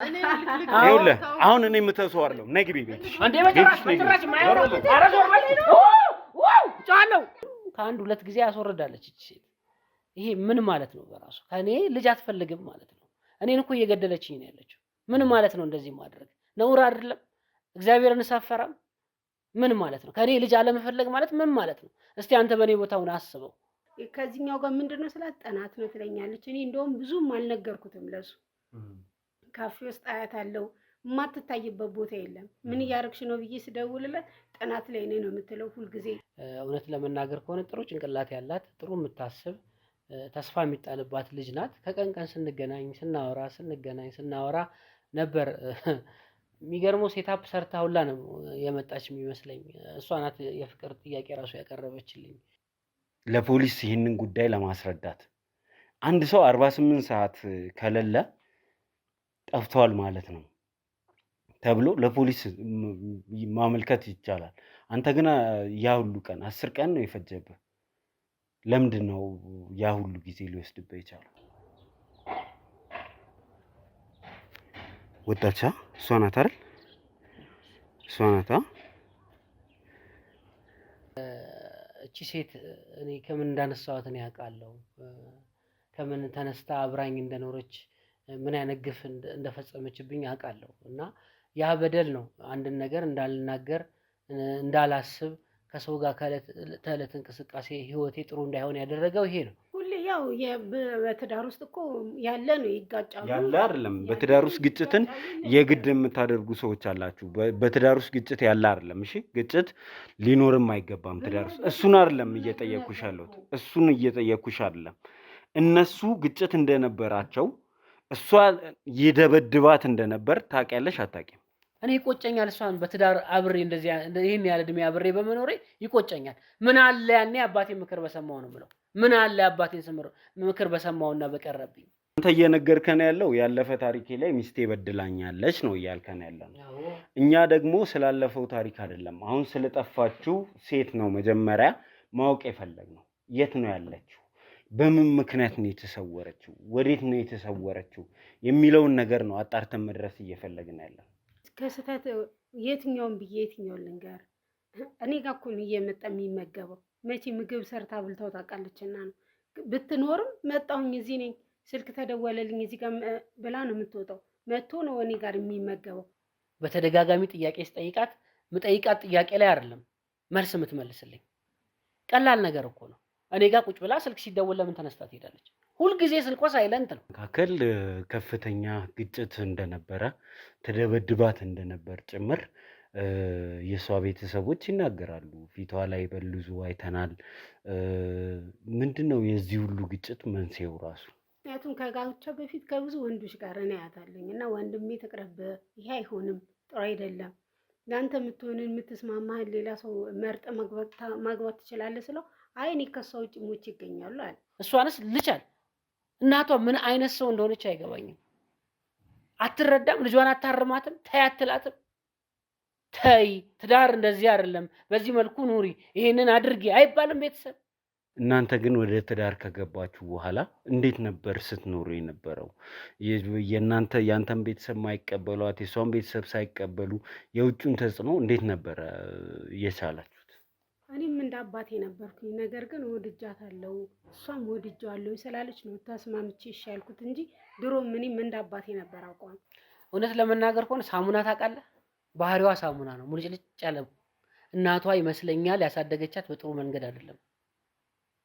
ይኸውልህ አሁን እኔ የምተሰው አይደለም ነግቢ ቤት አንዴ በጭራሽ ማይወራ አረዞር ማለት ዋው ጫለው ከአንድ ሁለት ጊዜ ያስወርዳለች እቺ ሴት ይሄ ምን ማለት ነው በራሱ ከኔ ልጅ አትፈልግም ማለት ነው እኔን እኮ እየገደለችኝ ነው ያለችው ምን ማለት ነው እንደዚህ ማድረግ ነውር አይደለም እግዚአብሔርን ሳፈራም ምን ማለት ነው ከኔ ልጅ አለመፈለግ ማለት ምን ማለት ነው እስቲ አንተ በኔ ቦታውን አስበው ከዚህኛው ጋር ምንድነው ስላጠናት ነው ትለኛለች እኔ እንደውም ብዙም አልነገርኩትም ለሱ ካፌ ውስጥ አያታለሁ ማትታይበት ቦታ የለም ምን ያርክሽ ነው ብዬ ስደውልለት ጥናት ላይ ነው የምትለው ሁሉ ጊዜ እውነት ለመናገር ከሆነ ጥሩ ጭንቅላት ያላት ጥሩ የምታስብ ተስፋ የሚጣልባት ልጅ ናት ከቀን ቀን ስናወራ ነበር የሚገርመው ሴታፕ ሰርታ ሁላ ነው የመጣች የሚመስለኝ እሷ ናት የፍቅር ጥያቄ ራሱ ያቀረበችልኝ ለፖሊስ ይሄንን ጉዳይ ለማስረዳት አንድ ሰው 48 ሰዓት ከሌለ ጠፍቷል ማለት ነው ተብሎ ለፖሊስ ማመልከት ይቻላል አንተ ግን ያ ሁሉ ቀን 10 ቀን ነው የፈጀበ ለምንድን ነው ያ ሁሉ ጊዜ ሊወስድብህ ይቻላል ወጣቻ እሷ ናት አይደል እሷ ናት እቺ ሴት እኔ ከምን እንዳነሳዋት ነው ያውቃለሁ ከምን ተነስታ አብራኝ እንደኖረች ምን አይነት ግፍ እንደፈጸመችብኝ ያውቃለሁ እና ያ በደል ነው አንድን ነገር እንዳልናገር እንዳላስብ ከሰው ጋር ከእለት እንቅስቃሴ ህይወቴ ጥሩ እንዳይሆን ያደረገው ይሄ ነው ሁሌ ያው በትዳር ውስጥ እኮ ያለ ነው ይጋጫሉ ያለ አይደለም በትዳር ውስጥ ግጭትን የግድ የምታደርጉ ሰዎች አላችሁ በትዳር ውስጥ ግጭት ያለ አይደለም እሺ ግጭት ሊኖርም አይገባም ትዳር ውስጥ እሱን አይደለም እየጠየኩሽ አይደለም እነሱ ግጭት እንደነበራቸው እሷ ይደበድባት እንደነበር ታውቂያለሽ አታውቂም እኔ ይቆጨኛል እሷን በትዳር አብሬ እንደዚህ ይሄን ያለ እድሜ አብሬ በመኖሬ ይቆጨኛል ምን አለ ያኔ አባቴ ምክር በሰማው ነው ምለው ምን አለ አባቴን ምክር በሰማውና በቀረብኝ አንተ እየነገርከን ያለው ያለፈ ታሪኬ ላይ ሚስቴ በድላኛለች ነው እያልከን ያለው እኛ ደግሞ ስላለፈው ታሪክ አይደለም አሁን ስለጠፋችው ሴት ነው መጀመሪያ ማወቅ የፈለግነው የት ነው ያለችው በምን ምክንያት ነው የተሰወረችው ወዴት ነው የተሰወረችው የሚለውን ነገር ነው አጣርተን መድረስ እየፈለግን ያለው ከስተት የትኛውን ልንገር እኔ ጋር እኮ ነው እየመጣ የሚመገበው መቼ ምግብ ሰርታ ብልተው ታውቃለችና ነው ብትኖርም መጣሁኝ እዚህ ነኝ ስልክ ተደወለልኝ እዚህ ጋር ብላ ነው የምትወጣው መጥቶ ነው እኔ ጋር የሚመገበው በተደጋጋሚ ጥያቄ ስጠይቃት ምጠይቃት ጥያቄ ላይ አይደለም መልስ የምትመልስልኝ ቀላል ነገር እኮ ነው እኔ ጋር ቁጭ ብላ ስልክ ሲደወል ለምን ተነስታ ትሄዳለች ሁሉ ጊዜ ስልኳ ሳይለንት ነው ካከል ከፍተኛ ግጭት እንደነበረ ተደበድባት እንደነበር ጭምር የሷ ቤተሰቦች ይናገራሉ ፊቷ ላይ በልዙ አይተናል ምንድነው የዚህ ሁሉ ግጭት መንስኤው ራሱ ምክንያቱም ከጋብቻ በፊት ከብዙ ወንዶች ጋር እኔ ያታለኝና ወንድሜ ተቀረበ ይሄ አይሆንም ጥሩ አይደለም ላንተ የምትሆንን የምትስማማህ ሌላ ሰው መርጠ ማግባት ትችላለህ ስለው አይ እኔ ከሷ ውጭ ሞች ይገኛሉ አለ እሷንስ ልቻል እናቷ ምን አይነት ሰው እንደሆነች አይገባኝም አትረዳም ልጇን አታርማትም ታያትላትም ታይ ትዳር እንደዚህ አይደለም በዚህ መልኩ ኑሪ ይሄንን አድርጊ አይባልም ቤተሰብ እናንተ ግን ወደ ትዳር ከገባችሁ በኋላ እንዴት ነበር ስትኖሩ የነበረው ያንተን ቤተሰብ ማይቀበሏት የሷን ቤተሰብ ሳይቀበሉ የውጭውን ተጽዕኖ እንዴት ነበር የቻላችሁት እኔም እንደ አባቴ ነበርኩኝ ነገር ግን ወድጃታለሁ እሷም ወድጃለሁ ስላለች ነው ተስማምቼ ይሻልኩት እንጂ ድሮ ምንም እንደ አባቴ ነበር አቋም እውነት ለመናገር ከሆነ ሳሙና ታውቃለህ ባህሪዋ ሳሙና ነው ሙልጭልጭ ያለ እናቷ ይመስለኛል ያሳደገቻት በጥሩ መንገድ አይደለም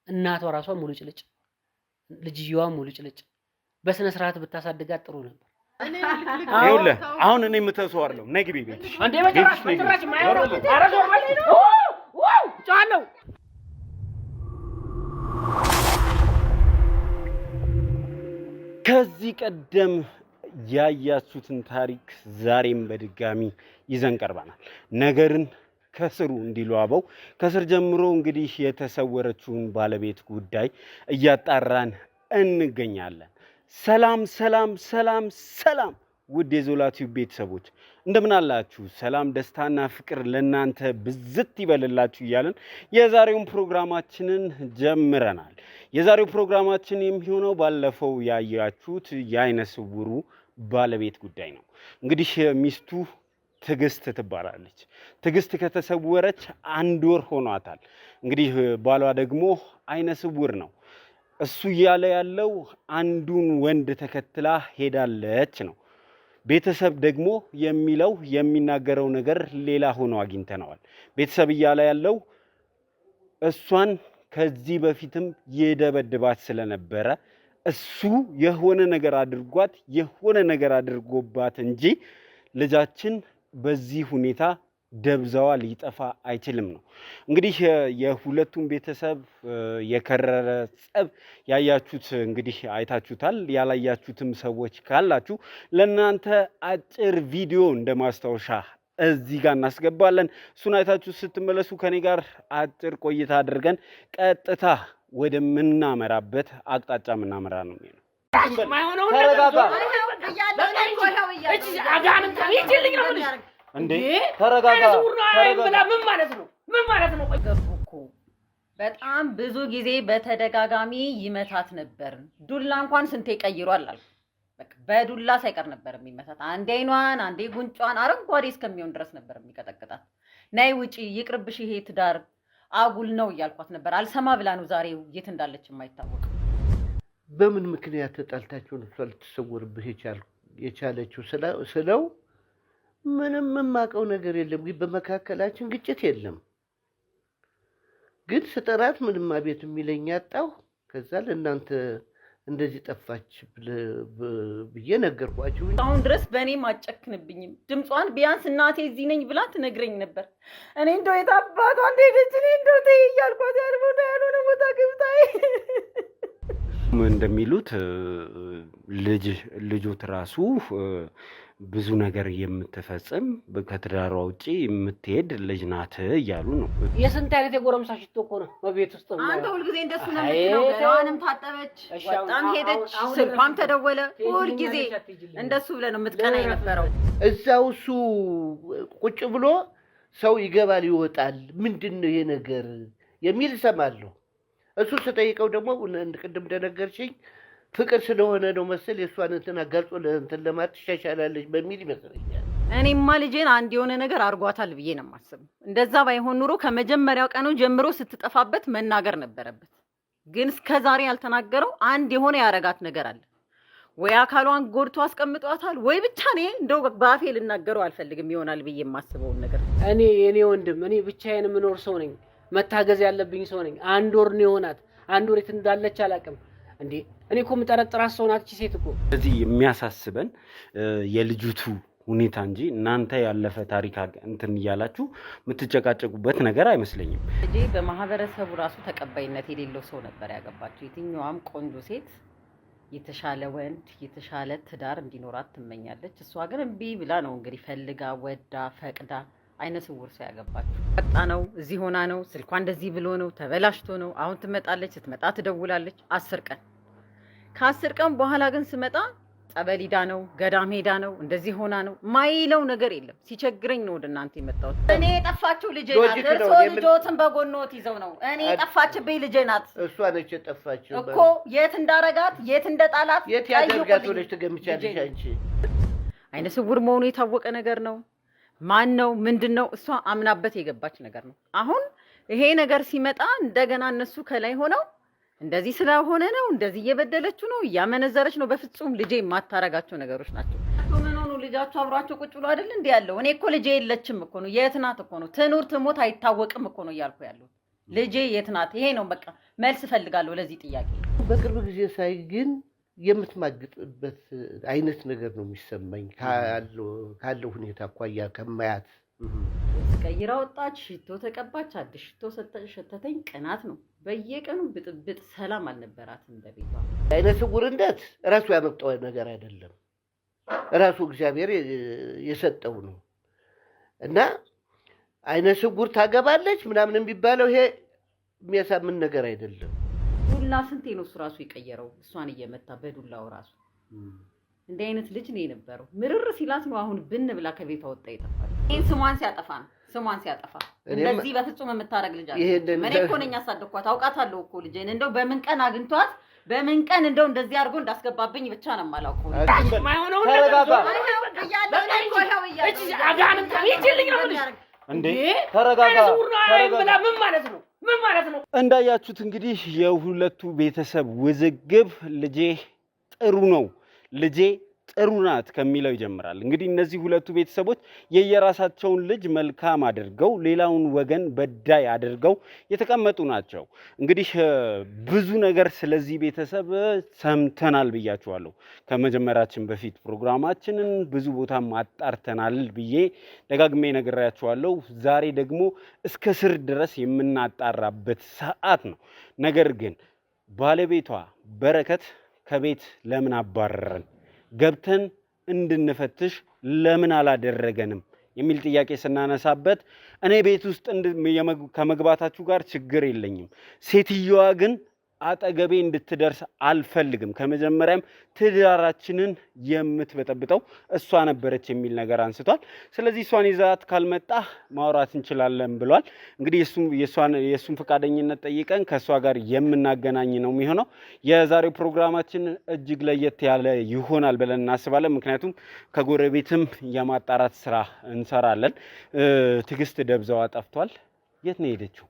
እናቷ ራሷ ሙልጭልጭ ልጅየዋ ሙልጭልጭ በስነ ስርዓት ብታሳድጋት ጥሩ ነበር ይኸውልህ አሁን እኔ የምተሰው አይደለም ነግቢ ቤት አንዴ በጭራሽ ማይወራ አረዞር ማለት ዋው ጫለው ከዚህ ቀደም ያያችሁትን ታሪክ ዛሬም በድጋሚ ይዘን ቀርበናል ነገርን ከስሩ እንዲሉ አበው ከስር ጀምሮ እንግዲህ የተሰወረችውን ባለቤት ጉዳይ እያጣራን እንገኛለን ሰላም ውድ የዞላ ቲዩብ ቤተሰቦች እንደምን አላችሁ ሰላም ደስታና ፍቅር ለእናንተ ብዝት ይበልላችሁ እያልን የዛሬውን ፕሮግራማችንን ጀምረናል የዛሬው ፕሮግራማችን የሚሆነው ባለፈው ያያችሁት የአይነ ስውሩ ባለቤት ጉዳይ ነው። እንግዲህ ሚስቱ ትዕግስት ትባላለች። ትዕግስት ከተሰወረች 1 ወር ሆኗታል። እንግዲህ ባሏ ደግሞ አይነ ስውር ነው። እሱ እያለ ያለው አንዱን ወንድ ተከትላ ሄዳለች ነው። ቤተሰብ ደግሞ የሚናገረው ነገር ሌላ ሆኖ አግኝተነዋል። ቤተሰብ እያለ ያለው እሷን ከዚህ በፊትም የደበድባት ስለነበረ እሱ የሆነ ነገር አድርጎባት እንጂ ልጃችን በዚህ ሁኔታ ደብዛዋ ሊጠፋ አይችልም ነው። እንግዲህ የሁለቱም ቤተሰብ የከረረ ጸብ ያያችሁት እንግዲህ አይታችሁታል። ያላያችሁትም ሰዎች ካላችሁ ለእናንተ አጭር ቪዲዮ እንደማስታወሻ እዚህ ጋር እናስገባለን። እሱን አይታችሁ ስትመለሱ ከኔ ጋር አጭር ቆይታ አድርገን ቀጥታ ወደምናመራበት አቅጣጫ የምናመራ ነው የሚሆነው። እንዴ ተረጋጋ። ምን ማለት ነው? በጣም ብዙ ጊዜ በተደጋጋሚ ይመታት ነበር። ዱላ እንኳን ስንቴ ቀይሯል አልኩ። በቃ በዱላ ሳይቀር ነበር የሚመታት። አንዴ አይኗን፣ አንዴ ጉንጯን አረንጓዴ እስከሚሆን ድረስ ነበር የሚቀጠቅጣት። ነይ ውጪ፣ ይቅርብሽ፣ ይሄ ትዳር አጉል ነው እያልኳት ነበር። አልሰማ ብላ ነው ዛሬ የት እንዳለች የማይታወቅ። በምን ምክንያት ተጣልታችሁ ነው ልትሰውርብህ የቻለችው ስለው ምንም የማውቀው ነገር የለም፣ ግን በመካከላችን ግጭት የለም። ግን ስጠራት ምንም አቤት የሚለኝ አጣሁ። ከዛ ለእናንተ እንደዚህ ጠፋች ብዬ ነገርኳችሁ። አሁን ድረስ በእኔም አጨክንብኝም። ድምጿን ቢያንስ እናቴ እዚህ ነኝ ብላ ትነግረኝ ነበር። እኔ እንደው የታባቷ እንደሄደች እኔ እንደው ተይ እያልኳት ያልሆነ ቦታ ገብታይ እንደሚሉት ልጆት ራሱ ብዙ ነገር የምትፈጽም ከትዳሯ ውጪ የምትሄድ ልጅ ናት እያሉ ነው። የስንት አይነት የጎረምሳ ሽቶ እኮ ነው በቤት ውስጥ። አንተ ሁልጊዜ እንደሱ ነው የምትለው። ገላዋንም ታጠበች፣ ወጣም ሄደች፣ ስልኳም ተደወለ። ሁልጊዜ እንደሱ ብለህ ነው የምትቀና የነበረው። እዛው እሱ ቁጭ ብሎ ሰው ይገባል ይወጣል፣ ምንድን ነው ይሄ ነገር የሚል እሰማለሁ። እሱ ስጠይቀው ደግሞ ቅድም እንደነገርሽኝ ፍቅር ስለሆነ ነው መሰል የእሷን እንትን አጋልጾ ለእንትን ለማለት ትሻሻላለች በሚል ይመስለኛል። እኔማ ልጄን አንድ የሆነ ነገር አድርጓታል ብዬ ነው የማስበው። እንደዛ ባይሆን ኑሮ ከመጀመሪያው ቀኑ ጀምሮ ስትጠፋበት መናገር ነበረበት። ግን እስከዛሬ ያልተናገረው አንድ የሆነ ያረጋት ነገር አለ። ወይ አካሏን ጎድቶ አስቀምጧታል፣ ወይ ብቻ እኔ እንደው ባፌ ልናገረው አልፈልግም ይሆናል ብዬ የማስበውን ነገር። እኔ ወንድም እኔ ብቻዬን የምኖር ሰው ነኝ። መታገዝ ያለብኝ ሰው ነኝ። 1 ወር ነው የሆናት። 1 ወር የት እንዳለች አላውቅም። እንዴ እኔ እኮ የምጠረጥራት ሰው ናት እቺ ሴት እኮ። ስለዚህ የሚያሳስበን የልጅቱ ሁኔታ እንጂ እናንተ ያለፈ ታሪክ እንትን እያላችሁ የምትጨቃጨቁበት ነገር አይመስለኝም። ልጄ በማህበረሰቡ ራሱ ተቀባይነት የሌለው ሰው ነበር ያገባችው። የትኛዋም ቆንጆ ሴት የተሻለ ወንድ የተሻለ ትዳር እንዲኖራት ትመኛለች። እሷ ግን እምቢ ብላ ነው እንግዲህ ፈልጋ ወዳ ፈቅዳ አይነ ስውር ሰው ያገባችው። ወጣ ነው እዚህ ሆና ነው ስልኳ እንደዚህ ብሎ ነው ተበላሽቶ ነው። አሁን ትመጣለች፣ ስትመጣ ትደውላለች። 10 ቀን ከ10 ቀን በኋላ ግን ስመጣ ጸበል ሄዳ ነው ገዳም ሄዳ ነው እንደዚህ ሆና ነው ማይለው ነገር የለም። ሲቸግረኝ ነው ወደ እናንተ የመጣሁት። እኔ የጠፋችው ልጄ ናት። እርሶ ልጆትን በጎኖት ይዘው ነው። እኔ የጠፋችብኝ ልጄ ናት። እሷ ነች የጠፋችው እኮ። የት እንዳረጋት የት እንደጣላት የት ያደርጋት ብለሽ ትገምቻለሽ አንቺ? አይነ ስውር መሆኑ የታወቀ ነገር ነው። ማን ነው ምንድነው? እሷ አምናበት የገባች ነገር ነው። አሁን ይሄ ነገር ሲመጣ እንደገና እነሱ ከላይ ሆነው እንደዚህ ስለሆነ ነው እንደዚህ እየበደለችው ነው እያመነዘረች ነው። በፍጹም ልጄ የማታረጋቸው ነገሮች ናቸው። ምን ሆኖ ልጃቸው አብሯቸው ቁጭ ብሎ አይደል እንዴ ያለው? እኔ እኮ ልጄ የለችም እኮ ነው። የት ናት እኮ ነው። ትኑር ትሞት አይታወቅም እኮ ነው እያልኩ ያለው። ልጄ የት ናት? ይሄ ነው በቃ መልስ እፈልጋለሁ ለዚህ ጥያቄ። በቅርብ ጊዜ ሳይ ግን የምትማግጥበት አይነት ነገር ነው የሚሰማኝ ካለው ሁኔታ አኳያ ከማያት። ቀይራ ወጣች፣ ሽቶ ተቀባች፣ አዲስ ሽቶ ሸተተኝ። ቅናት ነው። በየቀኑ ብጥብጥ፣ ሰላም አልነበራትም በቤቷ። አይነ ስውርነት ራሱ ያመጣው ነገር አይደለም፣ ራሱ እግዚአብሔር የሰጠው ነው። እና አይነ ስውር ታገባለች ምናምን የሚባለው ይሄ የሚያሳምን ነገር አይደለም። ዱላ ስንቴ ነው እሱ ራሱ የቀየረው፣ እሷን እየመታ በዱላው ራሱ። እንዲህ አይነት ልጅ ነው የነበረው። ምርር ሲላት ነው አሁን ብን ብላ ከቤቷ ወጣ የጠፋች። ይሄን ስሟን ሲያጠፋ ነው ስሟን ሲያጠፋ። እንደዚህ በፍጹም የምታረግ ልጅ አለ። እኔ እኮ ነኝ ያሳደኳት፣ አውቃታለሁ እኮ ልጄን። እንደው በምን ቀን አግኝቷት በምን ቀን እንደው እንደዚህ አድርጎ እንዳስገባብኝ ብቻ ነው የማላውቀው። ማይሆነው እንዴ ተረጋጋ። ምን ማለት ነው? ምን ማለት ነው? እንዳያችሁት እንግዲህ የሁለቱ ቤተሰብ ውዝግብ ልጄ ጥሩ ነው፣ ልጄ ጥሩ ናት ከሚለው ይጀምራል። እንግዲህ እነዚህ ሁለቱ ቤተሰቦች የየራሳቸውን ልጅ መልካም አድርገው ሌላውን ወገን በዳይ አድርገው የተቀመጡ ናቸው። እንግዲህ ብዙ ነገር ስለዚህ ቤተሰብ ሰምተናል ብያችኋለሁ። ከመጀመራችን በፊት ፕሮግራማችንን ብዙ ቦታ አጣርተናል ብዬ ደጋግሜ ነግሬያችኋለሁ። ዛሬ ደግሞ እስከ ስር ድረስ የምናጣራበት ሰዓት ነው። ነገር ግን ባለቤቷ በረከት ከቤት ለምን አባረረን፣ ገብተን እንድንፈትሽ ለምን አላደረገንም የሚል ጥያቄ ስናነሳበት እኔ ቤት ውስጥ ከመግባታችሁ ጋር ችግር የለኝም፣ ሴትየዋ ግን አጠገቤ እንድትደርስ አልፈልግም፣ ከመጀመሪያም ትዳራችንን የምትበጠብጠው እሷ ነበረች የሚል ነገር አንስቷል። ስለዚህ እሷን ይዛት ካልመጣ ማውራት እንችላለን ብሏል። እንግዲህ የእሱን ፈቃደኝነት ጠይቀን ከእሷ ጋር የምናገናኝ ነው የሚሆነው። የዛሬው ፕሮግራማችን እጅግ ለየት ያለ ይሆናል ብለን እናስባለን። ምክንያቱም ከጎረቤትም የማጣራት ስራ እንሰራለን። ትዕግስት ደብዛዋ ጠፍቷል። የት ነው ሄደችው?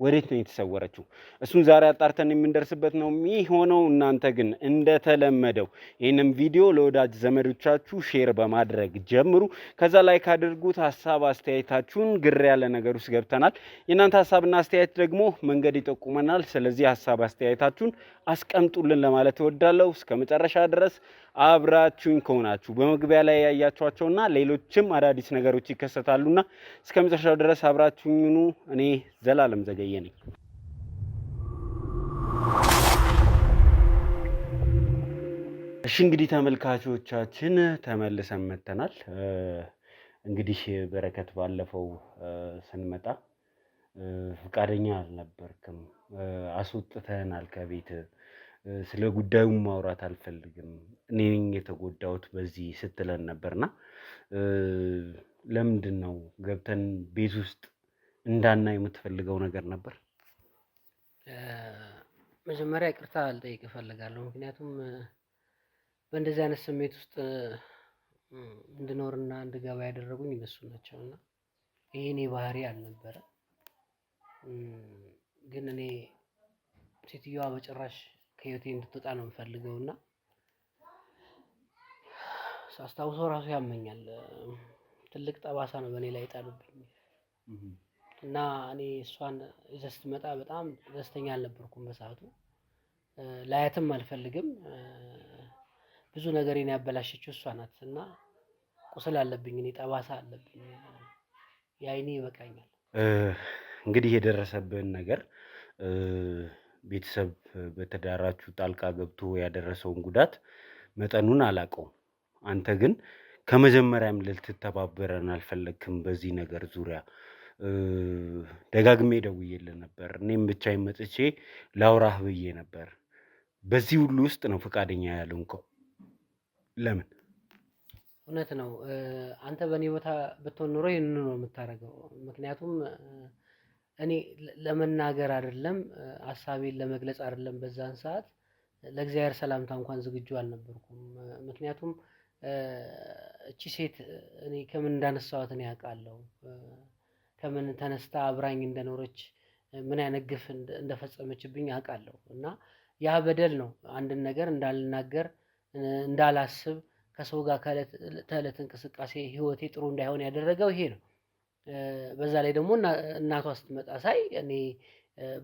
ወዴት ነው የተሰወረችው? እሱን ዛሬ አጣርተን የምንደርስበት ነው የሚሆነው። እናንተ ግን እንደተለመደው ይህንን ቪዲዮ ለወዳጅ ዘመዶቻችሁ ሼር በማድረግ ጀምሩ። ከዛ ላይክ አድርጉት። ሀሳብ አስተያየታችሁን፣ ግር ያለ ነገር ውስጥ ገብተናል፣ የእናንተ ሀሳብና አስተያየት ደግሞ መንገድ ይጠቁመናል። ስለዚህ ሀሳብ አስተያየታችሁን አስቀምጡልን ለማለት እወዳለሁ። እስከ መጨረሻ ድረስ አብራችሁኝ ከሆናችሁ በመግቢያ ላይ ያያችኋቸውና ሌሎችም አዳዲስ ነገሮች ይከሰታሉና እስከ መጨረሻው ድረስ አብራችሁኝ ሁኑ። እኔ ዘላለም ዘገየ ነኝ። እሺ እንግዲህ ተመልካቾቻችን ተመልሰን መጥተናል። እንግዲህ በረከት ባለፈው ስንመጣ ፈቃደኛ አልነበርክም፣ አስወጥተናል ከቤት፣ ስለ ጉዳዩ ማውራት አልፈልግም፣ እኔ ነኝ የተጎዳሁት በዚህ ስትለን ነበርና ለምንድን ነው ገብተን ቤት ውስጥ እንዳናይ የምትፈልገው ነገር ነበር? መጀመሪያ ይቅርታ ልጠይቅ እፈልጋለሁ። ምክንያቱም በእንደዚህ አይነት ስሜት ውስጥ እንድኖርና እንድገባ ያደረጉኝ እነሱ ናቸውና ይሄ እኔ ባህሪ አልነበረ። ግን እኔ ሴትዮዋ በጭራሽ ከህይወቴ እንድትወጣ ነው የምፈልገውና ሳስታውሰው ራሱ ያመኛል። ትልቅ ጠባሳ ነው በእኔ ላይ ጣሉብኝ እና እኔ እሷን ይዘህ ስትመጣ በጣም ደስተኛ አልነበርኩም በሰዓቱ። ላያትም አልፈልግም። ብዙ ነገሬን ያበላሸችው እሷ ናት እና ቁስል አለብኝ፣ እኔ ጠባሳ አለብኝ። ያይኔ ይበቃኛል። እንግዲህ የደረሰብን ነገር ቤተሰብ በተዳራችሁ ጣልቃ ገብቶ ያደረሰውን ጉዳት መጠኑን አላውቀውም። አንተ ግን ከመጀመሪያም ልትተባበረን አልፈለግክም። በዚህ ነገር ዙሪያ ደጋግሜ ደውዬልህ ነበር። እኔም ብቻዬን መጥቼ ላውራህ ብዬ ነበር። በዚህ ሁሉ ውስጥ ነው ፈቃደኛ ያልሆንከው። ለምን? እውነት ነው። አንተ በእኔ ቦታ ብትሆን ኖሮ ይህንን ነው የምታደርገው። ምክንያቱም እኔ ለመናገር አይደለም ሀሳቤን ለመግለጽ አይደለም በዛን ሰዓት ለእግዚአብሔር ሰላምታ እንኳን ዝግጁ አልነበርኩም። ምክንያቱም እቺ ሴት እኔ ከምን እንዳነሳኋት እኔ አውቃለሁ። ከምን ተነስታ አብራኝ እንደኖረች ምን አይነት ግፍ እንደፈጸመችብኝ አውቃለሁ። እና ያ በደል ነው አንድን ነገር እንዳልናገር እንዳላስብ ከሰው ጋር ከዕለት እንቅስቃሴ ህይወቴ ጥሩ እንዳይሆን ያደረገው ይሄ ነው። በዛ ላይ ደግሞ እናቷ ስትመጣ ሳይ እኔ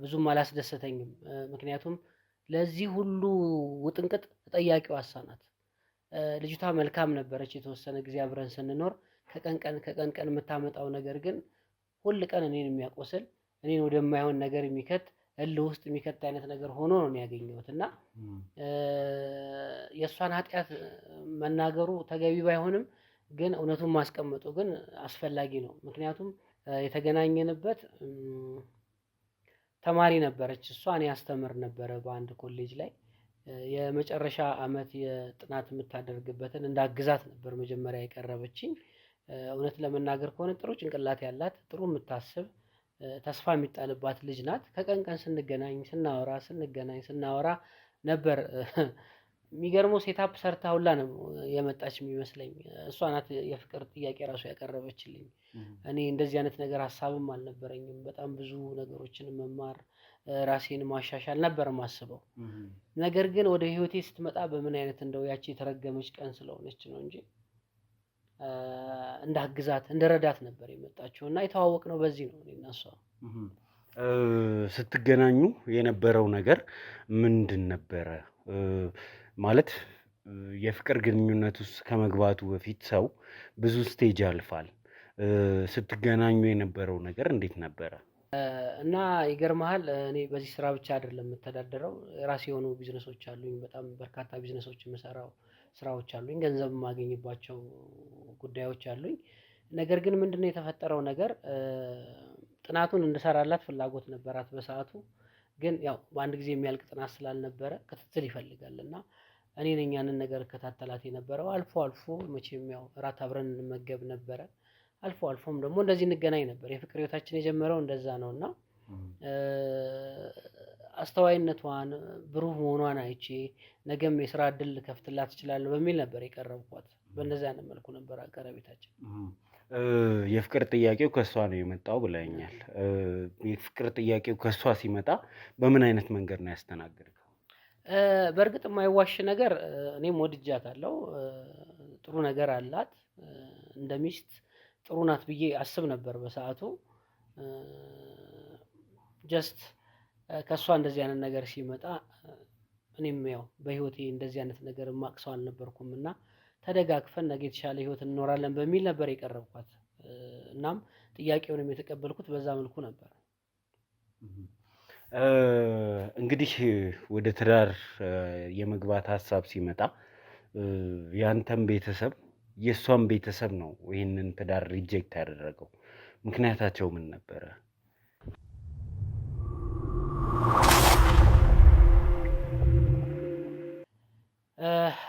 ብዙም አላስደሰተኝም። ምክንያቱም ለዚህ ሁሉ ውጥንቅጥ ተጠያቂዋ እሷ ናት። ልጅቷ መልካም ነበረች የተወሰነ ጊዜ አብረን ስንኖር። ከቀን ቀን የምታመጣው ነገር ግን ሁል ቀን እኔን የሚያቆስል እኔን ወደማይሆን ነገር የሚከት እልህ ውስጥ የሚከት አይነት ነገር ሆኖ ነው ያገኘሁት እና የእሷን ኃጢአት መናገሩ ተገቢ ባይሆንም ግን እውነቱን ማስቀመጡ ግን አስፈላጊ ነው። ምክንያቱም የተገናኘንበት ተማሪ ነበረች እሷ፣ እኔ አስተምር ነበረ በአንድ ኮሌጅ ላይ። የመጨረሻ አመት የጥናት የምታደርግበትን እንዳግዛት ነበር መጀመሪያ የቀረበችኝ። እውነት ለመናገር ከሆነ ጥሩ ጭንቅላት ያላት፣ ጥሩ የምታስብ፣ ተስፋ የሚጣልባት ልጅ ናት። ከቀን ቀን ስንገናኝ ስናወራ ነበር። የሚገርመው ሴታፕ ሰርታ ሁላ ነው የመጣች የሚመስለኝ። እሷ ናት የፍቅር ጥያቄ ራሱ ያቀረበችልኝ። እኔ እንደዚህ አይነት ነገር ሀሳብም አልነበረኝም። በጣም ብዙ ነገሮችን መማር ራሴን ማሻሻል ነበር የማስበው። ነገር ግን ወደ ህይወቴ ስትመጣ በምን አይነት እንደው ያቺ የተረገመች ቀን ስለሆነች ነው እንጂ እንዳግዛት እንደረዳት ነበር የመጣችው እና የተዋወቅነው በዚህ ነው እኔና እሷ። ስትገናኙ የነበረው ነገር ምንድን ነበረ? ማለት የፍቅር ግንኙነት ውስጥ ከመግባቱ በፊት ሰው ብዙ ስቴጅ ያልፋል። ስትገናኙ የነበረው ነገር እንዴት ነበረ? እና ይገርምሃል እኔ በዚህ ስራ ብቻ አይደለም የምተዳደረው። የራሴ የሆኑ ቢዝነሶች አሉኝ። በጣም በርካታ ቢዝነሶች የምሰራው ስራዎች አሉኝ። ገንዘብ የማገኝባቸው ጉዳዮች አሉኝ። ነገር ግን ምንድነው የተፈጠረው ነገር ጥናቱን እንድሰራላት ፍላጎት ነበራት በሰዓቱ። ግን ያው በአንድ ጊዜ የሚያልቅ ጥናት ስላልነበረ ክትትል ይፈልጋል እና እኔ ነኝ ያንን ነገር እከታተላት የነበረው። አልፎ አልፎ መቼም ያው እራት አብረን እንመገብ ነበረ። አልፎ አልፎም ደግሞ እንደዚህ እንገናኝ ነበር። የፍቅር ህይወታችን የጀመረው እንደዛ ነው እና አስተዋይነቷን ብሩህ መሆኗን አይቼ ነገም የስራ እድል ልከፍትላት እችላለሁ በሚል ነበር የቀረብኳት። በእንደዚህ አይነት መልኩ ነበር ቀረቤታችን። የፍቅር ጥያቄው ከእሷ ነው የመጣው ብለኛል። የፍቅር ጥያቄው ከእሷ ሲመጣ በምን አይነት መንገድ ነው ያስተናገድከው? በእርግጥ የማይዋሽ ነገር እኔም ወድጃታለሁ። ጥሩ ነገር አላት። እንደ ሚስት ጥሩ ናት ብዬ አስብ ነበር በሰዓቱ። ጀስት ከእሷ እንደዚህ አይነት ነገር ሲመጣ እኔም ያው በህይወቴ እንደዚህ አይነት ነገር የማቅ ሰው አልነበርኩም እና ተደጋግፈን ነገ የተሻለ ህይወት እንኖራለን በሚል ነበር የቀረብኳት። እናም ጥያቄውንም የተቀበልኩት በዛ መልኩ ነበር። እንግዲህ ወደ ትዳር የመግባት ሀሳብ ሲመጣ ያንተም ቤተሰብ የእሷም ቤተሰብ ነው ይህንን ትዳር ሪጀክት ያደረገው። ምክንያታቸው ምን ነበረ?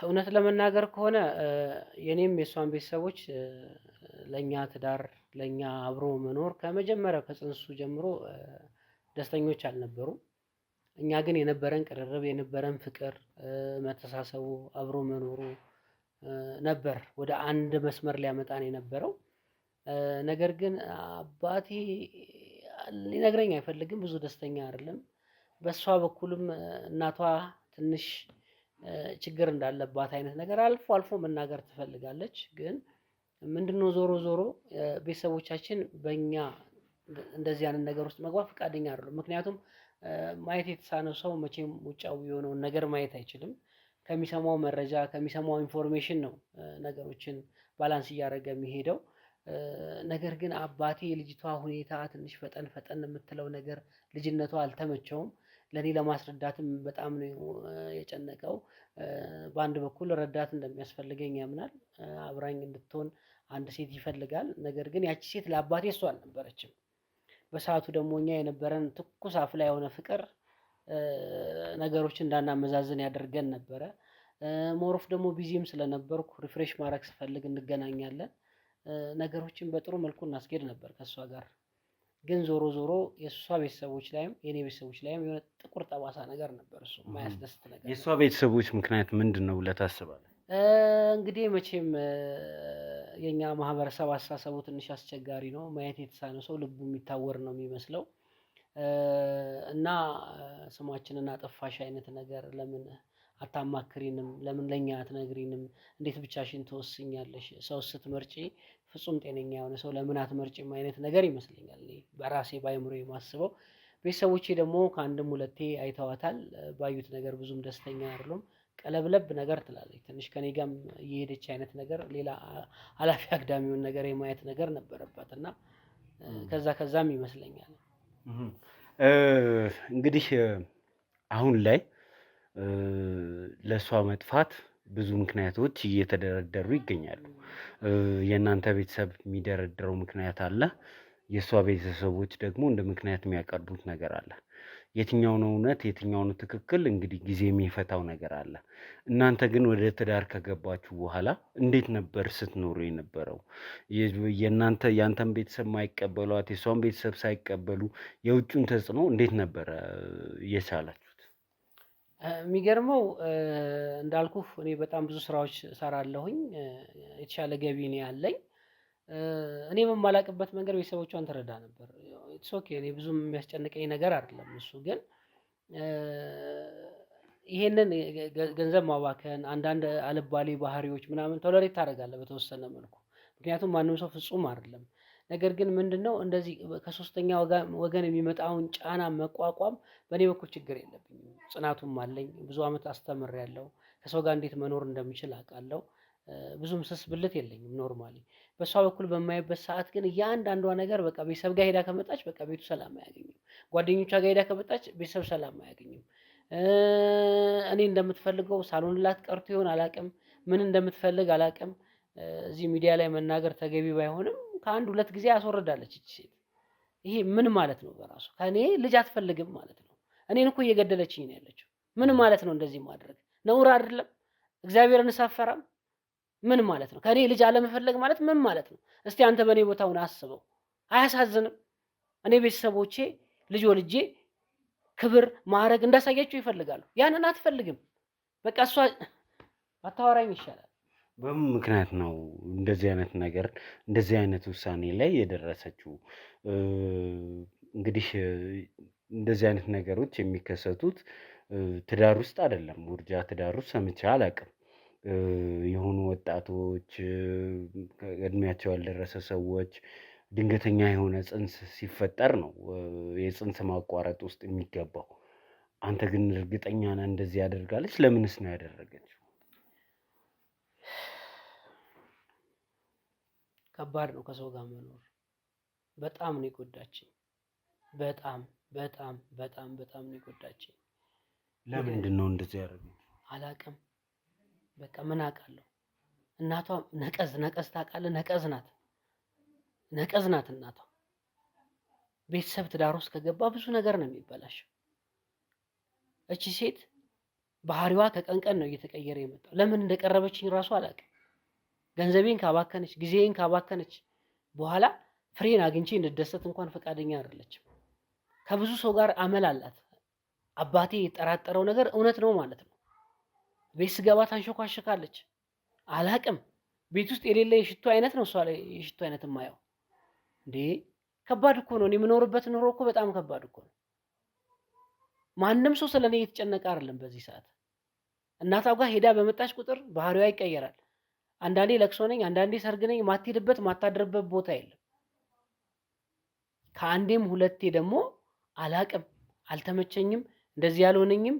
እውነት ለመናገር ከሆነ የኔም የእሷን ቤተሰቦች ለእኛ ትዳር ለእኛ አብሮ መኖር ከመጀመሪያው ከጽንሱ ጀምሮ ደስተኞች አልነበሩም። እኛ ግን የነበረን ቅርርብ የነበረን ፍቅር መተሳሰቡ አብሮ መኖሩ ነበር ወደ አንድ መስመር ሊያመጣን የነበረው። ነገር ግን አባቴ ሊነግረኝ አይፈልግም። ብዙ ደስተኛ አይደለም። በእሷ በኩልም እናቷ ትንሽ ችግር እንዳለባት አይነት ነገር አልፎ አልፎ መናገር ትፈልጋለች። ግን ምንድነው ዞሮ ዞሮ ቤተሰቦቻችን በእኛ እንደዚህ አይነት ነገር ውስጥ መግባት ፈቃደኛ አይደሉም። ምክንያቱም ማየት የተሳነው ሰው መቼም ውጫዊ የሆነውን ነገር ማየት አይችልም። ከሚሰማው መረጃ ከሚሰማው ኢንፎርሜሽን ነው ነገሮችን ባላንስ እያደረገ የሚሄደው። ነገር ግን አባቴ የልጅቷ ሁኔታ ትንሽ ፈጠን ፈጠን የምትለው ነገር ልጅነቷ አልተመቸውም። ለኔ ለማስረዳትም በጣም ነው የጨነቀው። በአንድ በኩል ረዳት እንደሚያስፈልገኝ ያምናል። አብራኝ እንድትሆን አንድ ሴት ይፈልጋል። ነገር ግን ያቺ ሴት ለአባቴ እሷ አልነበረችም። በሰዓቱ ደግሞ እኛ የነበረን ትኩስ አፍላ የሆነ ፍቅር ነገሮችን እንዳናመዛዝን ያደርገን ነበረ። ሞሮፍ ደግሞ ቢዚም ስለነበርኩ ሪፍሬሽ ማድረግ ስፈልግ እንገናኛለን። ነገሮችን በጥሩ መልኩ እናስኬድ ነበር ከእሷ ጋር። ግን ዞሮ ዞሮ የእሷ ቤተሰቦች ላይም የኔ ቤተሰቦች ላይም የሆነ ጥቁር ጠባሳ ነገር ነበር። እሱ የማያስደስት ነገር። የእሷ ቤተሰቦች ምክንያት ምንድን ነው ብለህ ታስባለህ? እንግዲህ መቼም የኛ ማህበረሰብ አስተሳሰቡ ትንሽ አስቸጋሪ ነው። ማየት የተሳነው ሰው ልቡ የሚታወር ነው የሚመስለው እና ስማችንን አጠፋሽ አይነት ነገር ለምን አታማክሪንም? ለምን ለኛ አትነግሪንም? እንዴት ብቻሽን ትወስኛለሽ? ሰው ስትመርጪ ፍጹም ጤነኛ የሆነ ሰው ለምን አትመርጪም አይነት ነገር ይመስለኛል እኔ በራሴ ባይምሮ የማስበው። ቤተሰቦቼ ደግሞ ከአንድም ሁለቴ አይተዋታል። ባዩት ነገር ብዙም ደስተኛ አይደሉም። ቀለብለብ ነገር ትላለች። ትንሽ ከኔ ጋርም እየሄደች አይነት ነገር ሌላ ኃላፊ አግዳሚውን ነገር የማየት ነገር ነበረባት እና ከዛም ይመስለኛል። እንግዲህ አሁን ላይ ለእሷ መጥፋት ብዙ ምክንያቶች እየተደረደሩ ይገኛሉ። የእናንተ ቤተሰብ የሚደረድረው ምክንያት አለ። የእሷ ቤተሰቦች ደግሞ እንደ ምክንያት የሚያቀርቡት ነገር አለ። የትኛው ነው እውነት የትኛው ነው ትክክል? እንግዲህ ጊዜ የሚፈታው ነገር አለ። እናንተ ግን ወደ ትዳር ከገባችሁ በኋላ እንዴት ነበር ስትኖሩ የነበረው? ያንተን ቤተሰብ ማይቀበሏት የእሷን ቤተሰብ ሳይቀበሉ የውጩን ተጽዕኖ እንዴት ነበረ የቻላችሁት? የሚገርመው እንዳልኩህ እኔ በጣም ብዙ ስራዎች እሰራለሁኝ። የተሻለ ገቢ ነው ያለኝ። እኔ በማላቅበት መንገድ ቤተሰቦቿን ትረዳ ነበር። ኢትስ ኦኬ እኔ ብዙም የሚያስጨንቀኝ ነገር አይደለም። እሱ ግን ይሄንን ገንዘብ ማባከን አንዳንድ አልባሌ ባህሪዎች ምናምን ቶለሬት ታደርጋለህ በተወሰነ መልኩ። ምክንያቱም ማንም ሰው ፍጹም አይደለም። ነገር ግን ምንድነው እንደዚህ ከሶስተኛ ወገን የሚመጣውን ጫና መቋቋም በእኔ በኩል ችግር የለብኝም። ጽናቱም አለኝ። ብዙ አመት አስተምሬያለሁ። ከሰው ጋር እንዴት መኖር እንደምችል አውቃለሁ። ብዙም ስስ ብልት የለኝም ኖርማሊ። በሷ በኩል በማይበት ሰዓት ግን እያንዳንዷ ነገር በቃ ቤተሰብ ጋር ሄዳ ከመጣች በቃ ቤቱ ሰላም አያገኝም። ጓደኞቿ ጋር ሄዳ ከመጣች ቤተሰብ ሰላም አያገኝም። እኔ እንደምትፈልገው ሳሎንላት ቀርቶ ይሆን አላቅም። ምን እንደምትፈልግ አላቅም። እዚህ ሚዲያ ላይ መናገር ተገቢ ባይሆንም ከአንድ ሁለት ጊዜ አስወርዳለች እቺ ሴት። ይሄ ምን ማለት ነው? በራሱ ከኔ ልጅ አትፈልግም ማለት ነው። እኔን እኮ እየገደለችኝ ነው ያለችው። ምን ማለት ነው? እንደዚህ ማድረግ ነውር አይደለም? እግዚአብሔርን ሳፈራም ምን ማለት ነው? ከኔ ልጅ አለመፈለግ ማለት ምን ማለት ነው? እስቲ አንተ በኔ ቦታውን አስበው። አያሳዝንም? እኔ ቤተሰቦቼ ልጅ ወልጄ ክብር ማዕረግ እንዳሳያቸው ይፈልጋሉ። ያንን አትፈልግም። በቃ እሷ አታወራኝ ይሻላል። በምን ምክንያት ነው እንደዚህ አይነት ነገር እንደዚህ አይነት ውሳኔ ላይ የደረሰችው? እንግዲህ እንደዚህ አይነት ነገሮች የሚከሰቱት ትዳር ውስጥ አይደለም። ውርጃ ትዳር ውስጥ ሰምቼ አላውቅም። የሆኑ ወጣቶች እድሜያቸው ያልደረሰ ሰዎች ድንገተኛ የሆነ ጽንስ ሲፈጠር ነው የጽንስ ማቋረጥ ውስጥ የሚገባው። አንተ ግን እርግጠኛ ነህ እንደዚህ ያደርጋለች? ለምንስ ነው ያደረገችው? ከባድ ነው ከሰው ጋር መኖር። በጣም ነው የጎዳችኝ። በጣም በጣም በጣም በጣም ነው የጎዳችኝ። ለምንድን ነው እንደዚህ ያደረገችው? አላቅም። በቃ ምን አውቃለሁ። እናቷ ነቀዝ ታውቃለህ? ነቀዝ ናት እናቷ። ቤተሰብ ትዳር ውስጥ ከገባ ብዙ ነገር ነው የሚበላሸው። እቺ ሴት ባህሪዋ ከቀን ቀን ነው እየተቀየረ የመጣው። ለምን እንደቀረበችኝ ራሱ አላውቅም። ገንዘቤን ካባከነች፣ ጊዜዬን ካባከነች በኋላ ፍሬን አግኝቼ እንድደሰት እንኳን ፈቃደኛ አይደለችም። ከብዙ ሰው ጋር አመል አላት። አባቴ የጠራጠረው ነገር እውነት ነው ማለት ነው። ቤት ስገባ ታንሾካሸካለች። አላቅም። ቤት ውስጥ የሌለ የሽቶ አይነት ነው እሷ ላይ የሽቶ አይነት የማየው። እንዴ ከባድ እኮ ነው። እኔ የምኖርበት ኑሮ እኮ በጣም ከባድ እኮ ነው። ማንም ሰው ስለኔ እየተጨነቀ አይደለም በዚህ ሰዓት። እናቷ ጋር ሄዳ በመጣች ቁጥር ባህሪዋ ይቀየራል። አንዳንዴ ለቅሶ ነኝ፣ አንዳንዴ ሰርግ ነኝ። ማትሄድበት ማታድርበት ቦታ የለም። ከአንዴም ሁለቴ ደግሞ አላቅም፣ አልተመቸኝም፣ እንደዚህ ያልሆነኝም፣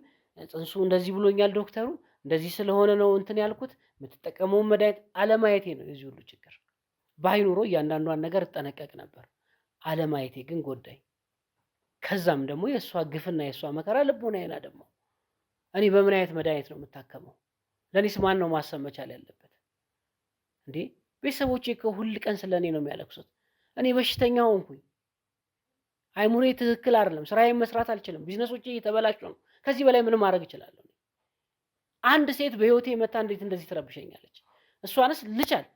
ጽንሱ እንደዚህ ብሎኛል ዶክተሩ፣ እንደዚህ ስለሆነ ነው እንትን ያልኩት፣ የምትጠቀመውን መድኃኒት አለማየቴ ነው የዚህ ሁሉ ችግር። ባይኖሮ እያንዳንዷን ነገር እጠነቀቅ ነበር። አለማየቴ ግን ጎዳኝ። ከዛም ደግሞ የእሷ ግፍና የእሷ መከራ ልቦናዬን አደማው። እኔ በምን አይነት መድኃኒት ነው የምታከመው? ለእኔስ ማን ነው ማሰብ መቻል ያለበት? እንዴ ቤተሰቦቼ እኮ ሁል ቀን ስለኔ ነው የሚያለቅሱት። እኔ በሽተኛ ሆንኩኝ። አይሙሬ ትክክል አይደለም። ስራዬን መስራት አልችልም። ቢዝነሶቼ እየተበላሹ ነው። ከዚህ በላይ ምን ማድረግ እችላለሁ? አንድ ሴት በህይወቴ መታ እንዴት እንደዚህ ትረብሸኛለች? እሷንስ ልቻል።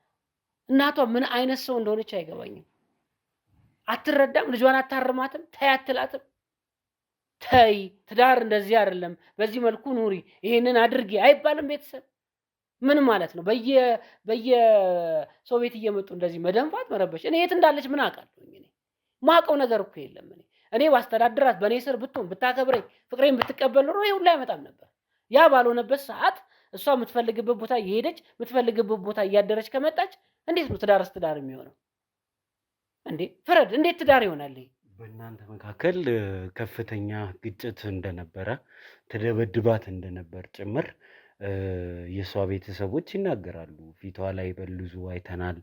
እናቷ ምን አይነት ሰው እንደሆነች አይገባኝም። አትረዳም። ልጇን አታርማትም። ተይ አትላትም። ተይ ትዳር እንደዚህ አይደለም፣ በዚህ መልኩ ኑሪ፣ ይሄንን አድርጊ አይባልም። ቤተሰብ ምን ማለት ነው? በየሰው ቤት እየመጡ እንደዚህ መደንፋት፣ መረበሽ። እኔ የት እንዳለች ምን አውቃለሁ? እኔ ማውቀው ነገር እኮ የለም። እኔ ባስተዳድራት፣ በእኔ ስር ብትሆን፣ ብታከብረኝ፣ ፍቅሬን ብትቀበል ኖሮ ይሄ ሁሉ አይመጣም ነበር። ያ ባልሆነበት ሰዓት እሷ የምትፈልግበት ቦታ እየሄደች የምትፈልግበት ቦታ እያደረች ከመጣች እንዴት ነው ትዳርስ ትዳር የሚሆነው? እንዴ ፍረድ። እንዴት ትዳር ይሆናል? በእናንተ መካከል ከፍተኛ ግጭት እንደነበረ ተደበድባት እንደነበር ጭምር የሷ ቤተሰቦች ይናገራሉ። ፊቷ ላይ በልዙ አይተናል።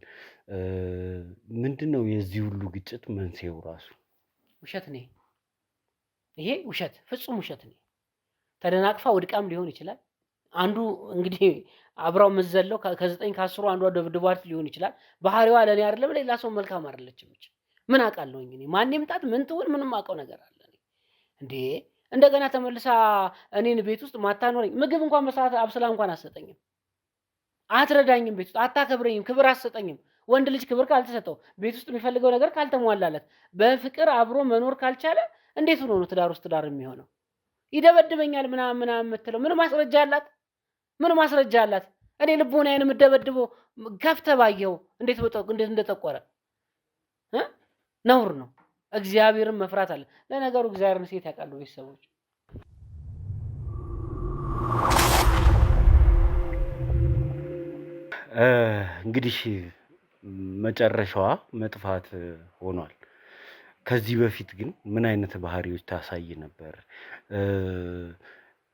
ምንድነው የዚህ ሁሉ ግጭት መንስኤው? ራሱ ውሸት ነው። ይሄ ውሸት፣ ፍጹም ውሸት ነው። ተደናቅፋ ወድቃም ሊሆን ይችላል። አንዱ እንግዲህ አብራው መዘለው ከ9 ከ10 አንዷ ደብድቧት ሊሆን ይችላል። ባህሪዋ ለኔ አይደለም ሌላ ሰው መልካም አይደለችም። ምን አውቃለሁኝ እኔ? ማን ይምጣት ምን ትሁን ምንም አውቀው ነገር አለ እንዴ? እንደገና ተመልሳ እኔን ቤት ውስጥ ማታኖረኝ፣ ምግብ እንኳን በሰዓት አብስላ እንኳን አትሰጠኝም፣ አትረዳኝም፣ ቤት ውስጥ አታከብረኝም፣ ክብር አትሰጠኝም። ወንድ ልጅ ክብር ካልተሰጠው፣ ቤት ውስጥ የሚፈልገው ነገር ካልተሟላለት፣ በፍቅር አብሮ መኖር ካልቻለ እንዴት ሆኖ ነው ትዳር ውስጥ ትዳር የሚሆነው? ይደበድበኛል ምናምን የምትለው ምን ማስረጃ አላት? ምን ማስረጃ አላት? እኔ ልቦናዬን የምደበድበው ከፍተህ ባየኸው እንዴት እንደጠቆረ ነውር ነው። እግዚአብሔርን መፍራት አለ። ለነገሩ እግዚአብሔርን ሴት ያውቃሉ ቤተሰቦች። እንግዲህ መጨረሻዋ መጥፋት ሆኗል። ከዚህ በፊት ግን ምን አይነት ባህሪዎች ታሳይ ነበር?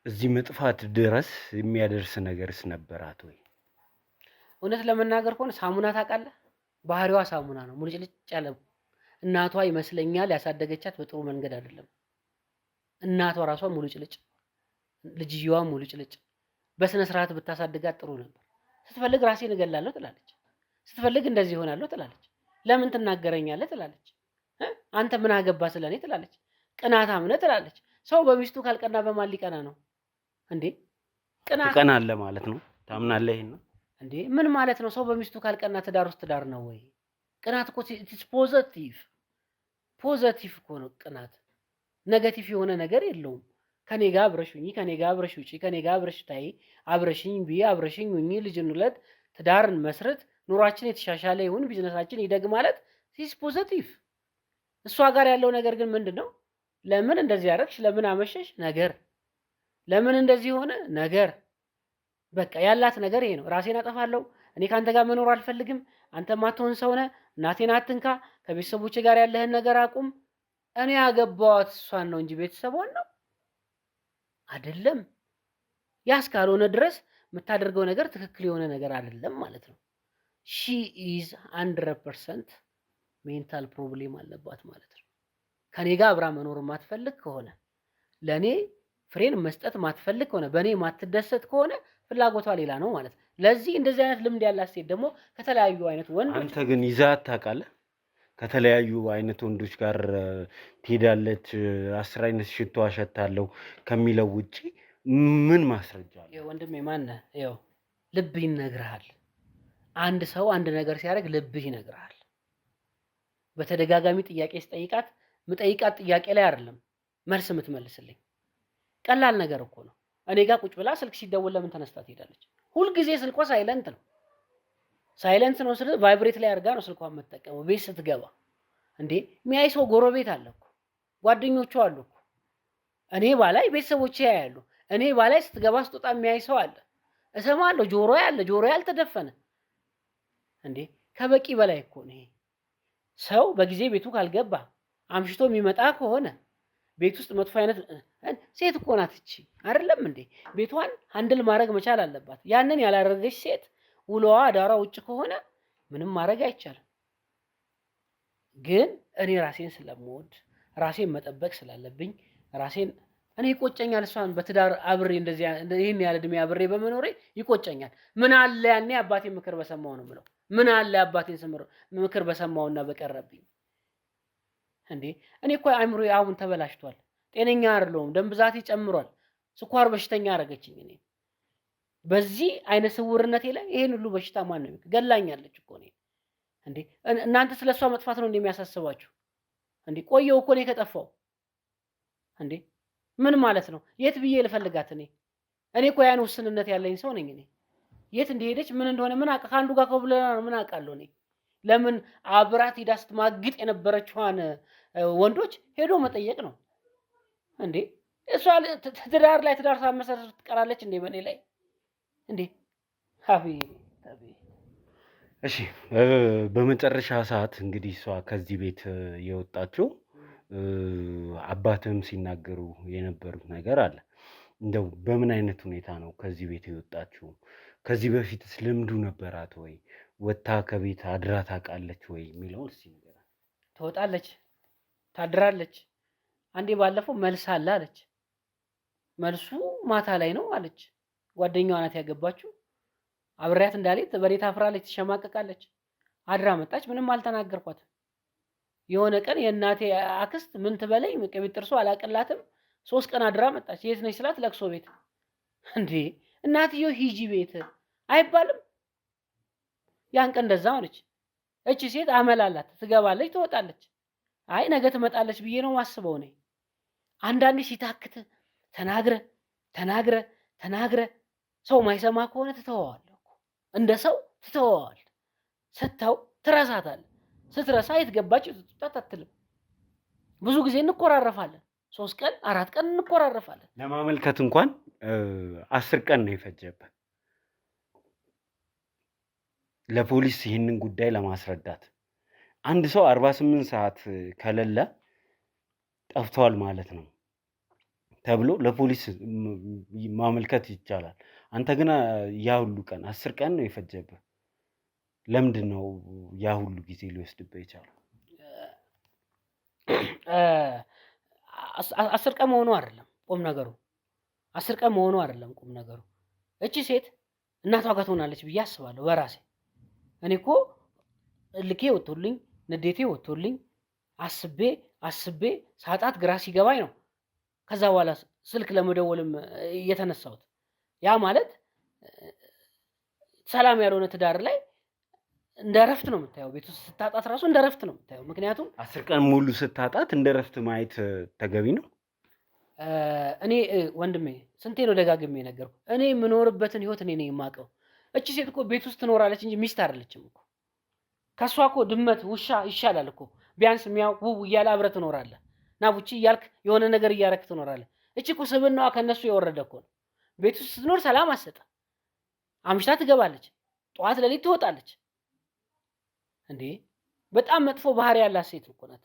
እዚህ መጥፋት ድረስ የሚያደርስ ነገርስ ነበራት ወይ? እውነት ለመናገር ከሆነ ሳሙና ታውቃለህ? ባህሪዋ ሳሙና ነው። ሙልጭልጭ ያለ እናቷ ይመስለኛል ያሳደገቻት በጥሩ መንገድ አይደለም። እናቷ ራሷ ሙልጭልጭ፣ ልጅየዋ ሙልጭልጭ። በስነ ስርዓት ብታሳድጋት ጥሩ ነበር። ስትፈልግ ራሴን እገላለሁ ትላለች። ስትፈልግ እንደዚህ ይሆናለሁ ትላለች። ለምን ትናገረኛለህ ትላለች። አንተ ምን አገባ ስለኔ ትላለች። ቅናታም ነህ ትላለች። ሰው በሚስቱ ካልቀና በማን ሊቀና ነው እንዴ? ትቀናለህ ማለት ነው? ታምናለህ ይሄን ነው እንዴ? ምን ማለት ነው? ሰው በሚስቱ ካልቀና ትዳር ውስጥ ትዳር ነው ወይ? ቅናት እኮ ፖዘቲቭ እኮ ነው ቅናት። ኔጌቲቭ የሆነ ነገር የለውም። ከኔ ጋር አብረሽ ሁኚ፣ ከኔ ጋር አብረሽ ውጪ፣ ከኔ ጋር አብረሽ ታይ፣ አብረሽኝ ብዬ አብረሽኝ ሁኚ፣ ልጅን ውለድ፣ ትዳርን መስረት፣ ኑሯችን የተሻሻለ ይሁን፣ ቢዝነሳችን ይደግ ማለት ሲስ ፖዘቲቭ። እሷ ጋር ያለው ነገር ግን ምንድነው? ለምን እንደዚህ ያደረግሽ? ለምን አመሸሽ? ነገር ለምን እንደዚህ ሆነ? ነገር በቃ ያላት ነገር ይሄ ነው። ራሴን አጠፋለሁ፣ እኔ ካንተ ጋር መኖር አልፈልግም፣ አንተ ማትሆን ሰው ነህ፣ እናቴን አትንካ፣ ከቤተሰቦቼ ጋር ያለህን ነገር አቁም። እኔ ያገባዋት እሷን ነው እንጂ ቤተሰቧን ነው አይደለም። ያስ ካልሆነ ድረስ የምታደርገው ነገር ትክክል የሆነ ነገር አይደለም ማለት ነው። ሺ ኢዝ 100% ሜንታል ፕሮብሌም አለባት ማለት ነው። ከኔ ጋር አብራ መኖር ማትፈልግ ከሆነ ለኔ ፍሬን መስጠት ማትፈልግ ከሆነ በኔ ማትደሰት ከሆነ ፍላጎቷ ሌላ ነው ማለት ነው። ለዚህ እንደዚህ አይነት ልምድ ያላት ሴት ደግሞ ከተለያዩ አይነት ወንዶች አንተ ግን ይዛት ታውቃለህ? ከተለያዩ አይነት ወንዶች ጋር ትሄዳለች፣ 10 አይነት ሽቶ አሸታለሁ ከሚለው ውጪ ምን ማስረጃ አለ? ወንድሜ ማነህ? ይኸው ልብህ ይነግርሃል። አንድ ሰው አንድ ነገር ሲያደርግ ልብህ ይነግርሃል። በተደጋጋሚ ጥያቄ ስጠይቃት ምጠይቃት ጥያቄ ላይ አይደለም መልስ የምትመልስልኝ። ቀላል ነገር እኮ ነው። እኔ ጋር ቁጭ ብላ ስልክ ሲደውል ለምን ተነስታ ትሄዳለች? ሁልጊዜ ስልኳ ሳይለንት ነው። ሳይለንት ነው ስለ ቫይብሬት ላይ አድርጋ ነው ስልኳን የምትጠቀመው። ቤት ስትገባ እንዴ የሚያይ ሰው ጎረቤት አለ እኮ፣ ጓደኞቿ አሉ እኮ። እኔ ባላይ ቤተሰቦቼ ያያሉ። እኔ ባላይ ስትገባ ስትወጣ የሚያይ ሰው አለ። እሰማለሁ። ጆሮዬ አለ። ጆሮዬ አልተደፈነ እንዴ? ከበቂ በላይ እኮ ነው። ሰው በጊዜ ቤቱ ካልገባ አምሽቶ የሚመጣ ከሆነ ቤት ውስጥ መጥፎ አይነት ሴት እኮ ናት እቺ አይደለም እንዴ? ቤቷን ሃንድል ማድረግ መቻል አለባት። ያንን ያላደረገች ሴት ውሎዋ አዳሯ ውጭ ከሆነ ምንም ማድረግ አይቻልም። ግን እኔ ራሴን ስለምወድ ራሴን መጠበቅ ስላለብኝ እኔ ይቆጨኛል። እሷን በትዳር አብሬ እንደዚህ ይሄን ያለ እድሜ አብሬ በመኖሬ ይቆጨኛል። ምን አለ ያኔ አባቴን ምክር በሰማው ነው የምለው። ምን አለ አባቴን ምክር በሰማውና በቀረብኝ እንዴ? እኔ እኮ አእምሮዬ አሁን ተበላሽቷል። ጤነኛ አይደለሁም። ደም ብዛቴ ጨምሯል። ስኳር በሽተኛ አደረገችኝ። እኔ በዚህ አይነ ስውርነቴ ላይ ይሄን ሁሉ በሽታ ማን ነው ገላኛለች እኮ እኔ እንዴ? እናንተ ስለሷ መጥፋት ነው እንደሚያሳስባችሁ እንዴ? ቆየው እኮ እኔ ከጠፋው እንዴ? ምን ማለት ነው? የት ብዬ ልፈልጋት? እኔ እኮ ያን ውስንነት ያለኝ ሰው ነኝ። እኔ የት እንደሄደች ምን እንደሆነ ምን አውቃ? ከአንዱ ጋር ከብለና ነው ምን አውቃለሁ እኔ? ለምን አብራት ሂዳ ስትማግጥ የነበረችዋን ወንዶች ሄዶ መጠየቅ ነው እንዴ? እሷ ትዳር ላይ ትዳር ሳመሰረት ትቀራለች እንዴ በእኔ ላይ እንዴ? እሺ በመጨረሻ ሰዓት እንግዲህ እሷ ከዚህ ቤት የወጣችው አባትም ሲናገሩ የነበሩት ነገር አለ። እንደው በምን አይነት ሁኔታ ነው ከዚህ ቤት የወጣችው? ከዚህ በፊትስ ልምዱ ነበራት ወይ? ወታ ከቤት አድራ ታውቃለች ወይ የሚለውን እስኪ ንገረን። ትወጣለች፣ ታድራለች። አንዴ ባለፈው መልስ አለ አለች። መልሱ ማታ ላይ ነው አለች። ጓደኛዋ ናት ያገባችው። አብሬያት እንዳለች በሬት አፍራለች፣ ትሸማቀቃለች። አድራ መጣች። ምንም አልተናገርኳትም። የሆነ ቀን የእናቴ አክስት ምን ትበለኝ ቅቢት ጥርሱ አላቀላትም። 3 ቀን አድራ መጣች። የት ነች ስላት ለቅሶ ቤት። እንዴ እናትየው ሂጂ ቤት አይባልም? ያን ቀን እንደዛ ሆነች። እቺ ሴት አመላላት፣ ትገባለች፣ ትወጣለች። አይ ነገ ትመጣለች ብዬ ነው ማስበው ነኝ። አንዳንዴ ሲታክት ተናግረ ሰው ማይሰማ ከሆነ ትተወዋለህ እኮ እንደ ሰው ትተወዋል። ስተው ትረሳታለህ። ስትረሳ የት ገባች ትጣጣ አትልም። ብዙ ጊዜ እንቆራረፋለን። 3 ቀን 4 ቀን እንቆራረፋለን። ለማመልከት እንኳን 10 ቀን ነው የፈጀብህ ለፖሊስ ይህንን ጉዳይ ለማስረዳት። አንድ ሰው 48 ሰዓት ከሌለ ጠፍቷል ማለት ነው ተብሎ ለፖሊስ ማመልከት ይቻላል። አንተ ግን ያ ሁሉ ቀን 10 ቀን ነው የፈጀብህ። ለምንድን ነው ያ ሁሉ ጊዜ ሊወስድብህ የቻለው? 10 ቀን መሆኑ አይደለም ቁም ነገሩ። 10 ቀን መሆኑ አይደለም ቁም ነገሩ። እቺ ሴት እናቷ ጋር ትሆናለች ብዬ አስባለሁ በራሴ። እኔ እኮ ልኬ ወጥቶልኝ ንዴቴ ወጥቶልኝ አስቤ ሳጣት ግራ ሲገባኝ ነው ከዛ በኋላ ስልክ ለመደወልም የተነሳሁት። ያ ማለት ሰላም ያልሆነ ትዳር ላይ እንደ ረፍት ነው የምታየው። ቤት ውስጥ ስታጣት ራሱ እንደ ረፍት ነው የምታየው። ምክንያቱም 10 ቀን ሙሉ ስታጣት እንደ ረፍት ማየት ተገቢ ነው? እኔ ወንድሜ ስንቴ ነው ደጋግሜ ነገርኩ። እኔ የምኖርበትን ህይወት እኔ ነኝ የማውቀው። እቺ ሴት እኮ ቤት ውስጥ ትኖራለች እንጂ ሚስት አይደለችም እኮ። ከሷ እኮ ድመት ውሻ ይሻላል እኮ። ቢያንስ ሚያው ውው እያለ አብረህ ትኖራለህ። ና ቡቺ እያልክ የሆነ ነገር እያረክ ትኖራለህ። እቺ እኮ ስብናዋ ከነሱ የወረደ እኮ ነው። ቤት ውስጥ ስትኖር ሰላም አትሰጥም። አምሽታ ትገባለች፣ ጠዋት ለሊት ትወጣለች። እንዴ በጣም መጥፎ ባህሪ ያላት ሴት እኮ ናት።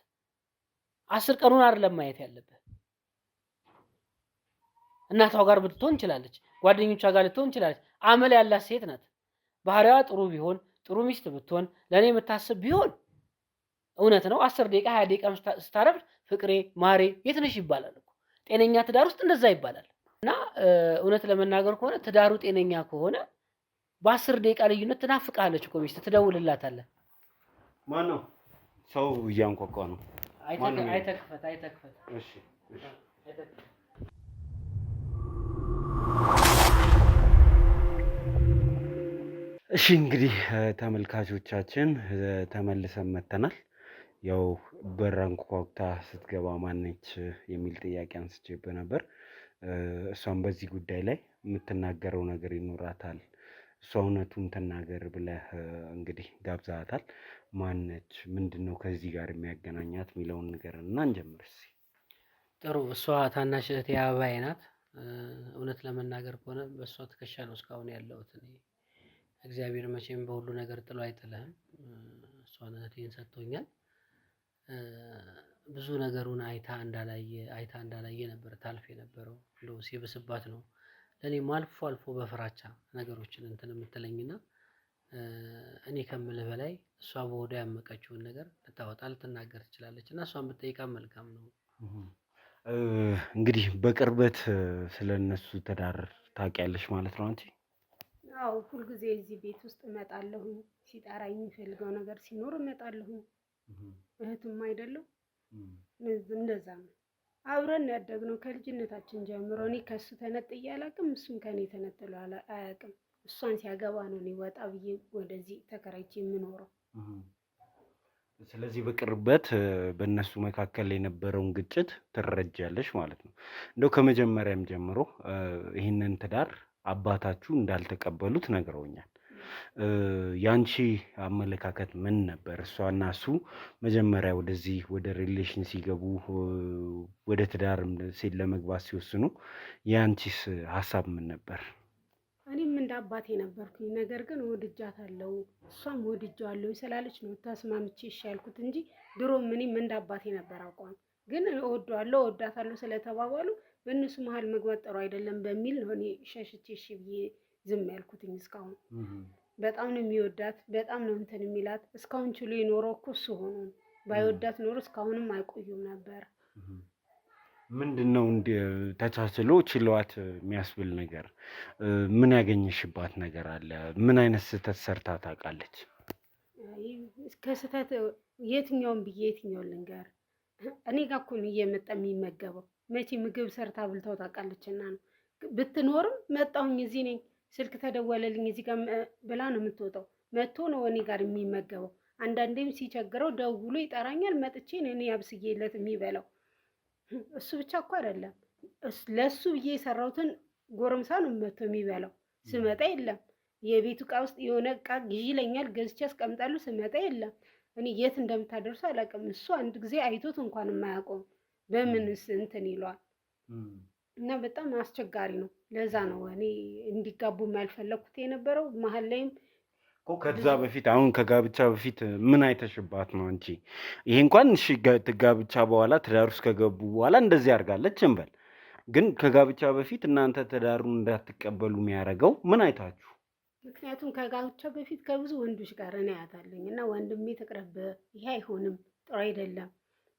10 ቀኑን አይደለም ማየት ያለብህ። እናቷ ጋር ብትሆን እንችላለች፣ ጓደኞቿ ጋር ልትሆን እንችላለች። አመል ያላት ሴት ናት። ባህሪዋ ጥሩ ቢሆን ጥሩ ሚስት ብትሆን ለኔ የምታስብ ቢሆን እውነት ነው 10 ደቂቃ 20 ደቂቃ ስታረፍድ ፍቅሬ ማሬ የት ነሽ ይባላል እኮ። ጤነኛ ትዳር ውስጥ እንደዛ ይባላል። እና እውነት ለመናገር ከሆነ ትዳሩ ጤነኛ ከሆነ በ10 ደቂቃ ልዩነት ትናፍቃለች እኮ ሚስት፣ ትደውልላታለህ። ማን ነው? ሰው እያንኳኳ ነው። አይተክፈት። እሺ እሺ እንግዲህ ተመልካቾቻችን ተመልሰን መተናል። ያው በራን ኳኩታ ስትገባ ማነች የሚል ጥያቄ አንስቼብህ ነበር። እሷም በዚህ ጉዳይ ላይ የምትናገረው ነገር ይኖራታል። እሷ እውነቱን ትናገር ብለህ እንግዲህ ጋብዛታል። ማነች? ምንድነው ከዚህ ጋር የሚያገናኛት የሚለውን ነገር እና እንጀምር እስኪ። ጥሩ። እሷ ታናሽ እህቴ አበባዬ ናት። እውነት ለመናገር ከሆነ በእሷ ትከሻ ነው እስካሁን ያለሁት እኔ። እግዚአብሔር መቼም በሁሉ ነገር ጥሎ አይጥልህም። እሷን እህቴን ሰጥቶኛል። ብዙ ነገሩን አይታ እንዳላየ ነበር ታልፍ የነበረው። እንደው ሲብስባት ነው ለኔም አልፎ አልፎ በፍራቻ ነገሮችን እንትን የምትለኝና እኔ ከምልህ በላይ እሷ በወዳ ያመቀችውን ነገር ልታወጣ ልትናገር ትችላለች እና እሷን ብትጠይቃ መልካም ነው። እንግዲህ በቅርበት ስለነሱ ትዳር ታውቂያለሽ ማለት ነው አንቺ? አዎ ሁልጊዜ እዚህ ቤት ውስጥ እመጣለሁ። ሲጠራኝ የሚፈልገው ነገር ሲኖር እመጣለሁ። እህትም አይደለም እንደዛ ነው። አብረን ያደግነው ከልጅነታችን ጀምሮ። እኔ ከሱ ተነጥዬ አላውቅም፣ እሱም ከኔ ተነጥሎ አያውቅም። እሷን ሲያገባ ነው እኔ ወጣ ብዬ ወደዚህ ተከራይቼ የምኖረው። ስለዚህ በቅርበት በእነሱ መካከል የነበረውን ግጭት ትረጃለሽ ማለት ነው። እንደው ከመጀመሪያም ጀምሮ ይህንን ትዳር አባታችሁ እንዳልተቀበሉት ነግረውኛል። ያንቺ አመለካከት ምን ነበር? እሷና እሱ መጀመሪያ ወደዚህ ወደ ሪሌሽን ሲገቡ ወደ ትዳርም ሴት ለመግባት ሲወስኑ ያንቺስ ሀሳብ ምን ነበር? እኔም እንደ አባቴ ነበርኩኝ። ነገር ግን ወድጃታለሁ እሷም ወድጃለሁ ስላለች ነው ተስማምቼ እሺ ያልኩት እንጂ ድሮም እኔም እንደ አባቴ ነበር አቋም። ግን እወዳለሁ እወዳታለሁ ስለተባባሉ በእነሱ መሀል መግባት ጥሩ አይደለም በሚል ነው እኔ ሸሽቼ እሺ ብዬ ዝም ያልኩትኝ። እስካሁን በጣም ነው የሚወዳት፣ በጣም ነው እንትን የሚላት። እስካሁን ችሎ የኖረው እኮ እሱ ሆኖ ነው። ባይወዳት ኖሮ እስካሁንም አይቆዩም ነበር። ምንድነው ተቻችሎ ችሏት የሚያስብል ነገር? ምን ያገኘሽባት ነገር አለ? ምን አይነት ስህተት ሰርታ ታውቃለች? ከስህተት የትኛውን ብዬ የትኛውን ልንገር? እኔ ጋር እኮ ነው እየመጣ የሚመገበው። መቼ ምግብ ሰርታ ብልተው ታውቃለችና ነው። ብትኖርም መጣሁኝ እዚህ ነኝ ስልክ ተደወለልኝ እዚህ ጋር ብላ ነው የምትወጣው። መጥቶ ነው እኔ ጋር የሚመገበው። አንዳንዴም ሲቸግረው ደውሎ ይጠራኛል። መጥቼ እኔ አብስዬለት የሚበላው። እሱ ብቻ እኮ አይደለም ለሱ ብዬ የሰራሁትን ጎረምሳ ነው መጥቶ የሚበላው። ስመጣ የለም። የቤቱ ዕቃ ውስጥ የሆነ ዕቃ ግዢ ይለኛል፣ ገዝቼ አስቀምጣለሁ። ስመጣ የለም። እኔ የት እንደምታደርሱ አላውቅም። እሱ አንድ ጊዜ አይቶት እንኳን የማያውቀውም በምንስ እንትን ይለዋል። እና በጣም አስቸጋሪ ነው። ለዛ ነው እኔ እንዲጋቡ ያልፈለኩት የነበረው። መሀል ላይም ከዛ በፊት አሁን ከጋብቻ በፊት ምን አይተሽባት ነው አንቺ? ይሄ እንኳን እሺ ጋብቻ በኋላ ትዳር ውስጥ ከገቡ በኋላ እንደዚህ አድርጋለች እንበል፣ ግን ከጋብቻ በፊት እናንተ ትዳሩን እንዳትቀበሉ የሚያደርገው ምን አይታችሁ? ምክንያቱም ከጋብቻ በፊት ከብዙ ወንዶች ጋር እኔ አያታለኝ እና ወንድሜ ተቅረብ፣ ይሄ አይሆንም፣ ጥሩ አይደለም፣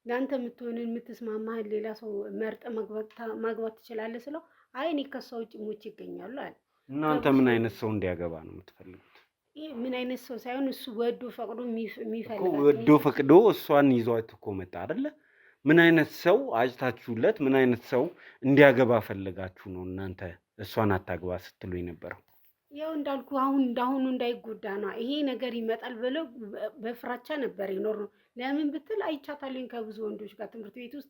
ለአንተ የምትሆንን የምትስማማህን ሌላ ሰው መርጠ ማግባት ትችላለህ ስለው፣ አይ እኔ ከሷ ውጭ ሞች ይገኛሉ አለ። እናንተ ምን አይነት ሰው እንዲያገባ ነው የምትፈልጉት? ይሄ ምን አይነት ሰው ሳይሆን እሱ ወዶ ፈቅዶ የሚፈልጋት ወዶ ፈቅዶ እሷን ይዟት እኮ መጣ አይደለ? ምን አይነት ሰው አጭታችሁለት ምን አይነት ሰው እንዲያገባ ፈልጋችሁ ነው እናንተ እሷን አታግባ ስትሉ የነበረው? ያው እንዳልኩ አሁን እንዳሁኑ እንዳይጎዳ ነው ይሄ ነገር ይመጣል ብለው በፍራቻ ነበር ይኖር ነው። ለምን ብትል አይቻታለኝ ከብዙ ወንዶች ጋር ትምህርት ቤት ውስጥ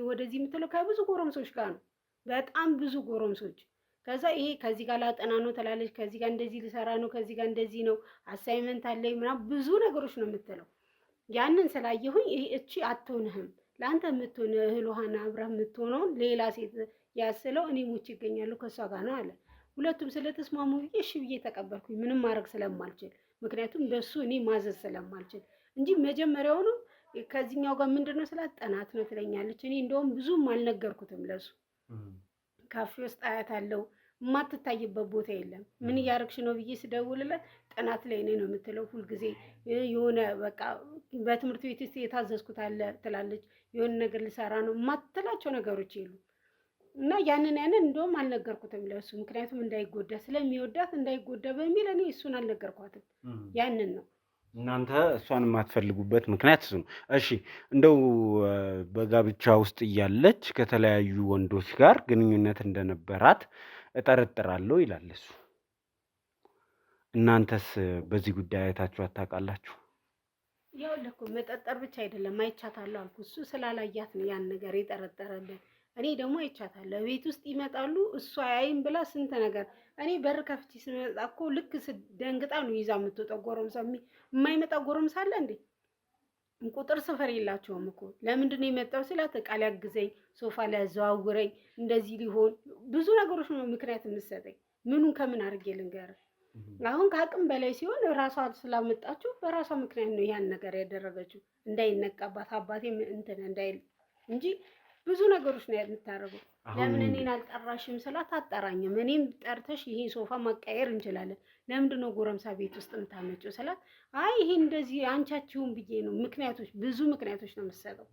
ወደዚህ የምትለው ከብዙ ጎረምሶች ጋር ነው። በጣም ብዙ ጎረምሶች። ከዛ ይሄ ከዚህ ጋር ላጠና ነው ትላለች፣ ከዚህ ጋር እንደዚህ ልሰራ ነው፣ ከዚህ ጋር እንደዚህ ነው፣ አሳይመንት አለኝ ምናምን ብዙ ነገሮች ነው የምትለው። ያንን ስላየሁኝ ይሄ እቺ አትሆንህም፣ ለአንተ የምትሆን እህል ውሃና አብረህ የምትሆነውን ሌላ ሴት ያስለው እኔ ሞች ይገኛሉ ከእሷ ጋር ነው አለ። ሁለቱም ስለተስማሙ ብዬ እሺ ብዬ ተቀበልኩኝ፣ ምንም ማድረግ ስለማልችል፣ ምክንያቱም በሱ እኔ ማዘዝ ስለማልችል እንጂ መጀመሪያውኑ ከዚህኛው ጋር ምንድነው ስላት ጠናት ነው ትለኛለች። እኔ እንደውም ብዙም አልነገርኩትም ለሱ። ካፌ ውስጥ አያታለሁ፣ የማትታይበት ቦታ የለም። ምን እያደረግሽ ነው ብዬ ስደውልለት ጥናት ላይ ነው የምትለው ሁልጊዜ። የሆነ በቃ በትምህርት ቤት ውስጥ የታዘዝኩት አለ ትላለች፣ የሆነ ነገር ልሰራ ነው የማትላቸው ነገሮች የሉ እና ያንን እንደውም አልነገርኩትም ለሱ፣ ምክንያቱም እንዳይጎዳ ስለሚወዳት እንዳይጎዳ በሚል እኔ እሱን አልነገርኳትም። ያንን ነው እናንተ እሷን የማትፈልጉበት ምክንያት እሱ ነው። እሺ እንደው በጋብቻ ውስጥ እያለች ከተለያዩ ወንዶች ጋር ግንኙነት እንደነበራት እጠረጥራለሁ ይላል እሱ። እናንተስ በዚህ ጉዳይ አይታችሁ አታውቃላችሁ? ያው ለኮ መጠጠር ብቻ አይደለም አይቻታለሁ አልኩ። እሱ ስላላያት ነው ያን ነገር የጠረጠረልን። እኔ ደግሞ አይቻታለሁ። ቤት ውስጥ ይመጣሉ፣ እሷ አያይም ብላ ስንት ነገር። እኔ በር ከፍቼ ስመጣ እኮ ልክ ስደንግጣ ነው ይዛ የምትወጣው። ጎረምሳ የማይመጣ ጎረምሳ አለ እንዴ? ቁጥር ስፍር የላቸውም እኮ። ለምንድን ነው የመጣው ስላት ዕቃ ሊያግዘኝ፣ ሶፋ ሊያዘዋውረኝ፣ እንደዚህ ሊሆን ብዙ ነገሮች ነው ምክንያት የምትሰጠኝ። ምኑን ከምን አድርጌ ልንገርህ? አሁን ከአቅም በላይ ሲሆን ራሷ ስላመጣችሁ በራሷ ምክንያት ነው ያን ነገር ያደረገችው፣ እንዳይነቃባት አባቴ እንትን እንዳይል እንጂ ብዙ ነገሮች ነው የምታደርገው። ለምን እኔን አልጠራሽም ስላት አጠራኝም። እኔም ጠርተሽ ይሄ ሶፋ ማቀየር እንችላለን፣ ለምንድን ነው ጎረምሳ ቤት ውስጥ የምታመጪው ስላት፣ አይ ይሄ እንደዚህ አንቻችሁም ብዬ ነው። ምክንያቶች ብዙ ምክንያቶች ነው የምትሰጠው።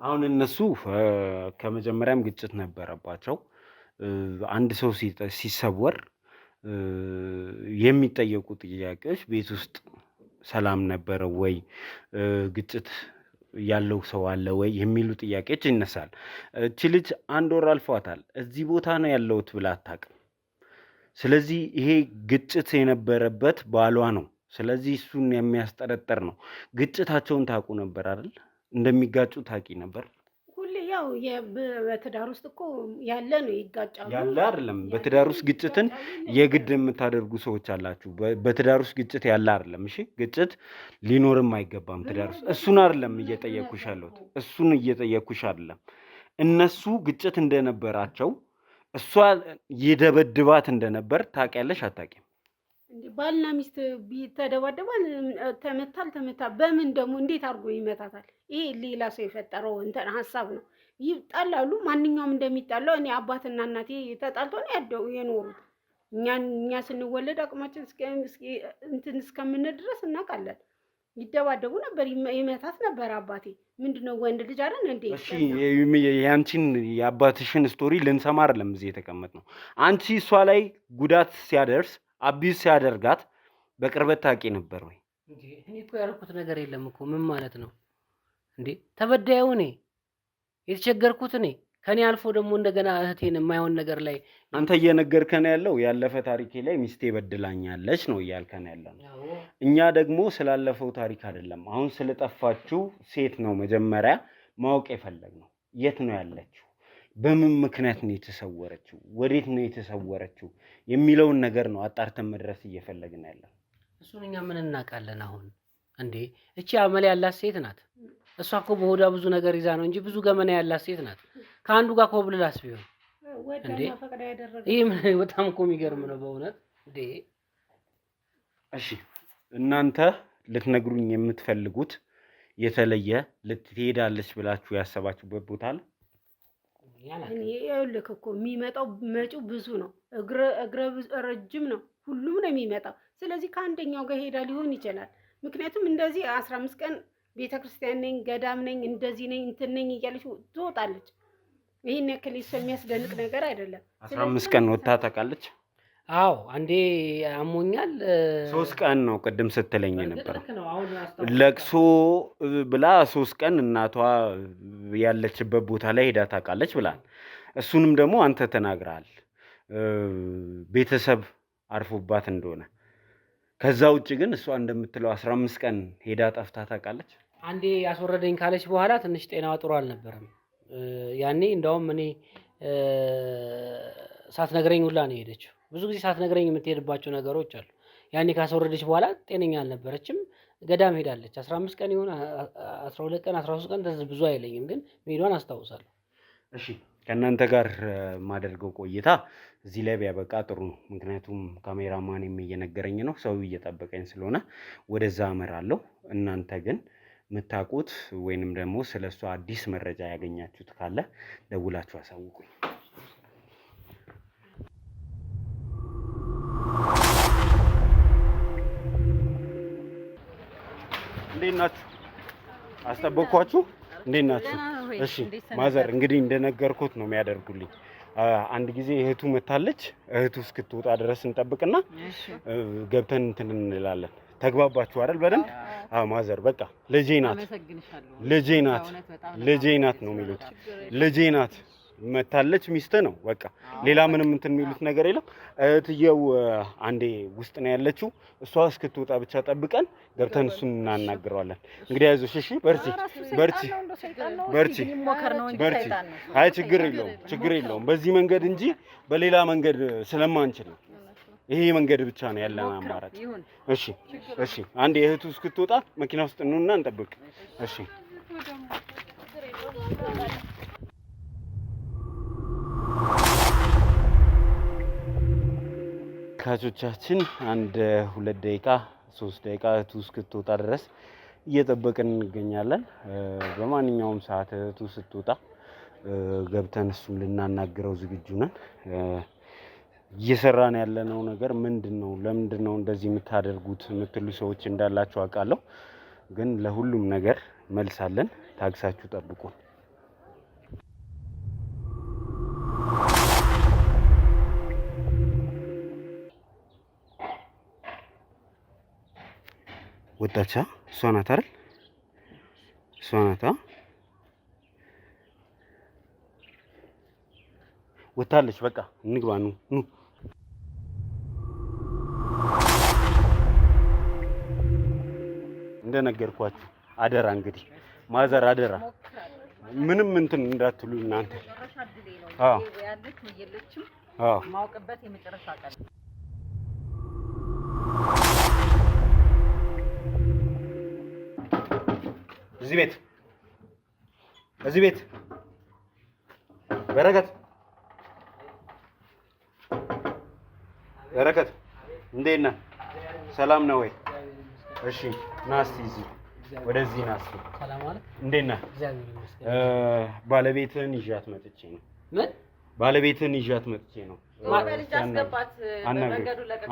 አሁን እነሱ ከመጀመሪያም ግጭት ነበረባቸው። አንድ ሰው ሲሰወር የሚጠየቁ ጥያቄዎች ቤት ውስጥ ሰላም ነበረ ወይ፣ ግጭት ያለው ሰው አለ ወይ የሚሉ ጥያቄዎች ይነሳል። እቺ ልጅ 1 ወር አልፏታል። እዚህ ቦታ ነው ያለሁት ብላ አታውቅም። ስለዚህ ይሄ ግጭት የነበረበት ባሏ ነው። ስለዚህ እሱን የሚያስጠረጥር ነው። ግጭታቸውን ታውቁ ነበር አይደል? እንደሚጋጩ ታውቂ ነበር? ሁሌ ያው በትዳር ውስጥ እኮ ያለ ነው ይጋጫሉ። ያለ አይደለም። በትዳር ውስጥ ግጭትን የግድ የምታደርጉ ሰዎች አላችሁ። በትዳር ውስጥ ግጭት ያለ አይደለም። እሺ ግጭት ሊኖርም አይገባም ትዳር ውስጥ። እሱን አይደለም እየጠየኩሽ ያለሁት። እሱን እየጠየኩሽ አይደለም። እነሱ ግጭት እንደነበራቸው እሷ ይደበድባት እንደነበር ታውቂያለሽ አታውቂም? ባልና ሚስት ተደባደባል፣ ተመታ በምን ደግሞ እንዴት አድርጎ ይመታታል? ይሄ ሌላ ሰው የፈጠረው እንትን ሀሳብ ነው። ይጣላሉ፣ ማንኛውም እንደሚጣላው። እኔ አባትና እናቴ ተጣልቶ ነው የኖሩት። እኛ ስንወለድ አቅማችን እንትን እስከምንል ድረስ እናውቃለን። ይደባደቡ ነበር፣ ይመታት ነበር አባቴ። ምንድነው ወንድ ልጅ አይደል እንዴ? እሺ ያንቺን የአባትሽን ስቶሪ ልንሰማ አይደለም እዚህ የተቀመጥነው። አንቺ እሷ ላይ ጉዳት ሲያደርስ አቢዝ ሲያደርጋት በቅርበት ታውቂ ነበር ወይ? እኔ እኮ ያልኩት ነገር የለም እኮ። ምን ማለት ነው እንዴ? ተበዳዩ እኔ፣ የተቸገርኩት እኔ፣ ከኔ አልፎ ደግሞ እንደገና እህቴን የማይሆን ነገር ላይ አንተ እየነገርከን ያለው ያለፈ ታሪኬ ላይ ሚስቴ በድላኛለች ነው እያልከን ያለው። እኛ ደግሞ ስላለፈው ታሪክ አይደለም፣ አሁን ስለጠፋችው ሴት ነው መጀመሪያ ማወቅ የፈለግነው። የት ነው ያለችው? በምን ምክንያት ነው የተሰወረችው፣ ወዴት ነው የተሰወረችው የሚለውን ነገር ነው አጣርተን መድረስ እየፈለግን ያለን። እሱን እኛ ምን እናውቃለን አሁን እንዴ? እቺ አመል ያላት ሴት ናት። እሷ እኮ በሆዷ ብዙ ነገር ይዛ ነው እንጂ ብዙ ገመና ያላት ሴት ናት። ከአንዱ ጋር ኮብልላስ ቢሆን እንዴ? ይሄ በጣም እኮ የሚገርም ነው በእውነት እንዴ። እሺ እናንተ ልትነግሩኝ የምትፈልጉት የተለየ ልትሄዳለች ብላችሁ ያሰባችሁበት ቦታ አለ? እኔ ይኸውልህ እኮ የሚመጣው መጪው ብዙ ነው። እግረ ረጅም ነው። ሁሉም ነው የሚመጣው። ስለዚህ ከአንደኛው ጋር ሄዳ ሊሆን ይችላል። ምክንያቱም እንደዚህ 15 ቀን ቤተክርስቲያን ነኝ፣ ገዳም ነኝ፣ እንደዚህ ነኝ፣ እንትን ነኝ እያለች ትወጣለች። ይሄን ያክል እሱ የሚያስደንቅ ነገር አይደለም። 15 ቀን ወጥታ ታውቃለች? አዎ አንዴ አሞኛል 3 ቀን ነው ቅድም ስትለኝ ነበር። ለቅሶ ብላ 3 ቀን እናቷ ያለችበት ቦታ ላይ ሄዳ ታውቃለች ብላል። እሱንም ደግሞ አንተ ተናግረሃል ቤተሰብ አርፎባት እንደሆነ። ከዛ ውጭ ግን እሷ እንደምትለው 15 ቀን ሄዳ ጠፍታ ታውቃለች? አንዴ ያስወረደኝ ካለች በኋላ ትንሽ ጤናዋ ጥሩ አልነበረም። ያኔ እንደውም እኔ ሳትነግረኝ ሁላ ነው ሄደችው። ብዙ ጊዜ ሳትነግረኝ የምትሄድባቸው ነገሮች አሉ። ያኔ ካስወረደች በኋላ ጤነኛ አልነበረችም። ገዳም ሄዳለች 15 ቀን ይሁን 12 ቀን 13 ቀን ብዙ አይለኝም፣ ግን መሄዷን አስታውሳለሁ። እሺ ከእናንተ ጋር ማደርገው ቆይታ እዚህ ላይ ቢያበቃ ጥሩ ነው። ምክንያቱም ካሜራማን እየነገረኝ ነው፣ ሰው እየጠበቀኝ ስለሆነ ወደዛ አመራለሁ። እናንተ ግን የምታውቁት ወይንም ደግሞ ስለሷ አዲስ መረጃ ያገኛችሁት ካለ ደውላችሁ አሳውቁኝ። እንዴት ናችሁ? አስጠበቅኳችሁ? እንዴት ናችሁ? እሺ ማዘር እንግዲህ እንደነገርኩት ነው የሚያደርጉልኝ። አንድ ጊዜ እህቱ መታለች። እህቱ እስክትወጣ ድረስ እንጠብቅና ገብተን እንትን እንላለን። ተግባባችሁ አይደል? በደንብ አዎ። ማዘር በቃ ልጄ ናት፣ ልጄ ናት፣ ልጄ ናት ነው የሚሉት። ልጄ ናት መታለች፣ ሚስት ነው በቃ። ሌላ ምንም እንትን የሚሉት ነገር የለም። እህትየው አንዴ ውስጥ ነው ያለችው። እሷ እስክትወጣ ብቻ ጠብቀን ገብተን እሱን እናናግረዋለን። እንግዲህ አይዞሽ፣ እሺ፣ በርቺ፣ በርቺ፣ በርቺ፣ በርቺ። አይ ችግር የለውም፣ ችግር የለውም። በዚህ መንገድ እንጂ በሌላ መንገድ ስለማንችል ነው። ይሄ መንገድ ብቻ ነው ያለን አማራጭ። እሺ፣ እሺ። አንዴ እህቱ እስክትወጣ መኪና ውስጥ እንውና እንጠብቅ። እሺ። ካቾቻችን 1-2 ደቂቃ 3 ደቂቃ እህቱ እስክትወጣ ድረስ እየጠበቅን እንገኛለን። በማንኛውም ሰዓት እህቱ ስትወጣ ገብተን እሱን ልናናግረው ዝግጁ ነን። እየሰራን ያለነው ነገር ምንድነው? ለምንድነው እንደዚህ የምታደርጉት የምትሉ ሰዎች እንዳላችሁ አውቃለሁ። ግን ለሁሉም ነገር መልሳለን። ታግሳችሁ ጠብቁ። ወጣቻ እሷ ናት አይደል? እሷ ናት። ወጣለች። በቃ እንግባ ነው። እንደነገርኳችሁ አደራ፣ እንግዲህ ማዘር አደራ፣ ምንም እንትን እንዳትሉ እናንተ። አዎ አዎ ማውቀበት የመጨረሻ ቀን እዚህ ቤት በረከት በረከት፣ እንዴት ነህ? ሰላም ነው ወይ? እሺ ና እስኪ እዚህ ወደዚህ ና እስኪ። ሰላም አለ። እንዴት ነህ? ባለቤትህን ይዣት መጥቼ ነው። ምን? ባለቤትህን ይዣት መጥቼ ነው። ልጅ አስገባት በመንገዱ ለቀቀ።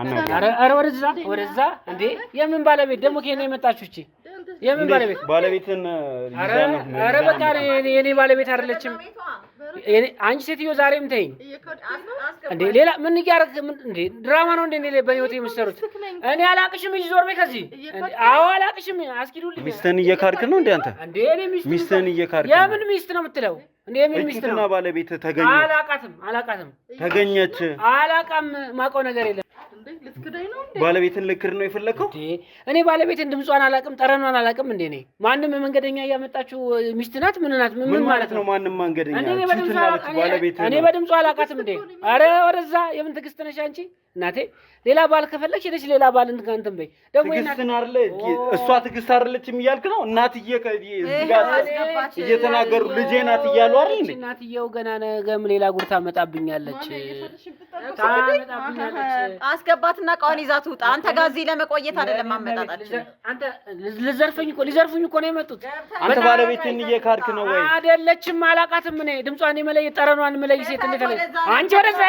ኧረ ወደዛ እንዴ! የምን ባለቤት ደግሞ ከኔ የመጣችሁ? እቺ የምን ባለቤት? ባለቤትን ኧረ በቃ የኔ ባለቤት አይደለችም። አንቺ ሴትዮ ዛሬም ተይኝ እንዴ! ሌላ ምን እያደረክ እንዴ? ድራማ ነው እንዴ በኔ ህይወት የምትሰሩት? እኔ አላቅሽም። እዚህ ዞር በይ ከዚህ። አዎ አላቅሽም። አስኪዱልኝ። ሚስትህን እየካድክ ነው እንዴ አንተ? እንዴ እኔ ሚስትህን እየካድክ? የምን ሚስት ነው የምትለው እንዴ ምን ሚስት ነው? እና ባለቤት ተገኘ? አላቃትም ተገኘች? አላቃም ማውቀው ነገር የለም። ባለቤትን ልክር ነው የፈለከው? እኔ ባለቤትን ድምጿን አላቅም፣ ጠረኗን አላቅም። እንዴ ነኝ ማንም መንገደኛ እያመጣችሁ ሚስት ናት ምን ናት ምን ማለት ነው? ማንም መንገደኛ እኔ በድምጿ አላቃትም እንዴ? አረ ወደዛ የምን ትዕግስት ነሽ አንቺ እናቴ? ሌላ ባል ከፈለግሽ ሄደሽ ሌላ ባል እንትን በይ። ደግሞ ትዕግስትን አይደለ እሷ ትዕግስት አይደለችም እያልክ ነው? እናትዬ እዚህ ጋር እየተናገሩ ልጄ ናት እያሉ አይደል እንዴ? እናትዬው ገና ነገም ሌላ ጉድ ታመጣብኛለች። አስገባትና እቃዋን ይዛ ትውጣ። አንተ ጋር እዚህ ለመቆየት አይደለም አመጣጣችን። አንተ ሊዘርፉኝ እኮ ነው የመጡት። አንተ ባለቤትን እየካድክ ነው ወይ? አይደለችም፣ አላቃትም። እኔ ድምጿን የመለየት ጠረኗን የመለየት ሴት እንደተለ አንቺ ወደዛ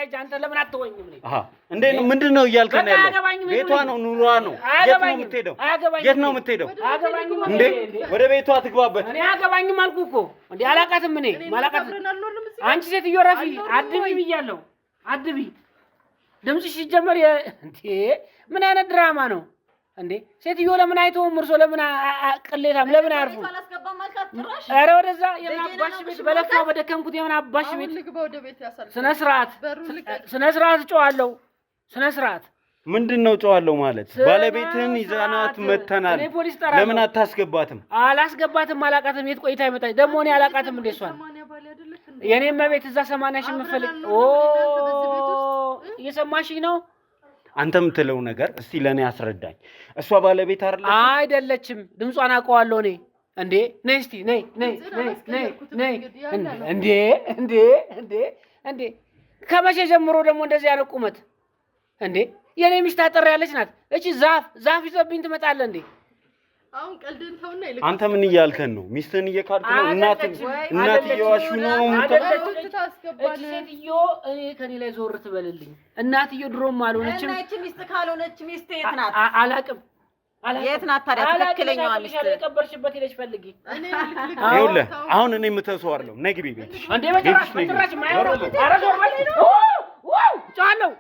ሂጂ፣ አንተ ለምን አትወኝም? አሃ እንዴ ነው ምንድነው እያልከን ያለው? ቤቷ ነው ኑሯ ነው። የት ነው የምትሄደው? እንዴ ወደ ቤቷ ትግባበት። እኔ አገባኝም አልኩ እኮ እንዴ አላቃትም። እኔ ማላቃት አንቺ ሴትዮ ረፊ አድቢ ብያለሁ። አድቢ ድምፅሽ ሲጀመር እንዴ ምን አይነት ድራማ ነው እንዴ? ሴትዮ ለምን አይተውም? እርሶ ለምን ቅሌታም ለምን አያርፉም? ኧረ ወደዛ የምን አባሽ ቤት በለፋው በደከምኩት የምን አባሽ ቤት ስነ ስርዓት ጨዋለሁ። ስነ ስርዓት ምንድነው ጨዋለሁ ማለት? ባለቤትህን ይዘናት መተናል። ለምን አታስገባትም? አላስገባትም። አላቃትም። የት ቆይታ ይመጣች ደግሞ? እኔ አላቃትም። እንደ እሷን የኔም ቤት እዛ 80 ሺህ የምፈልግ እየሰማሽኝ ነው? አንተ የምትለው ነገር እስቲ ለኔ አስረዳኝ። እሷ ባለቤት አይደለችም። ድምጿን አውቀዋለሁ እኔ። እንዴ ነይ እስቲ ነይ እንዴ ከመቼ ጀምሮ ደግሞ እንደዚህ ያለ ቁመት እንዴ? የኔ ሚስት አጠር ያለች ናት። እቺ ዛፍ ይዘብኝ ትመጣለህ እንዴ? አሁን ቀልድን ተውና ይልቅ አንተ ምን እያልከን ነው? ሚስትህን እየካድክ ነው? እናት እየዋሹ ነው? እቺ ሴትዮ እኔ ከኔ ላይ ዞር ትበልልኝ። እናትዮ ድሮም አልሆነችም። እቺ ሚስት ካልሆነች ሚስት የት ናት? አላቅም። የት ናት ታዲያ? ትክክለኛዋ ሚስት የቀበርሽበት ሄደሽ ፈልጊ። ይኸውልህ አሁን እኔ የምተሰዋለሁ። ነይ ግቢ ቤት። እንዴ በጭራሽ ማይወራ። ኧረ ዞር በል። ጫለው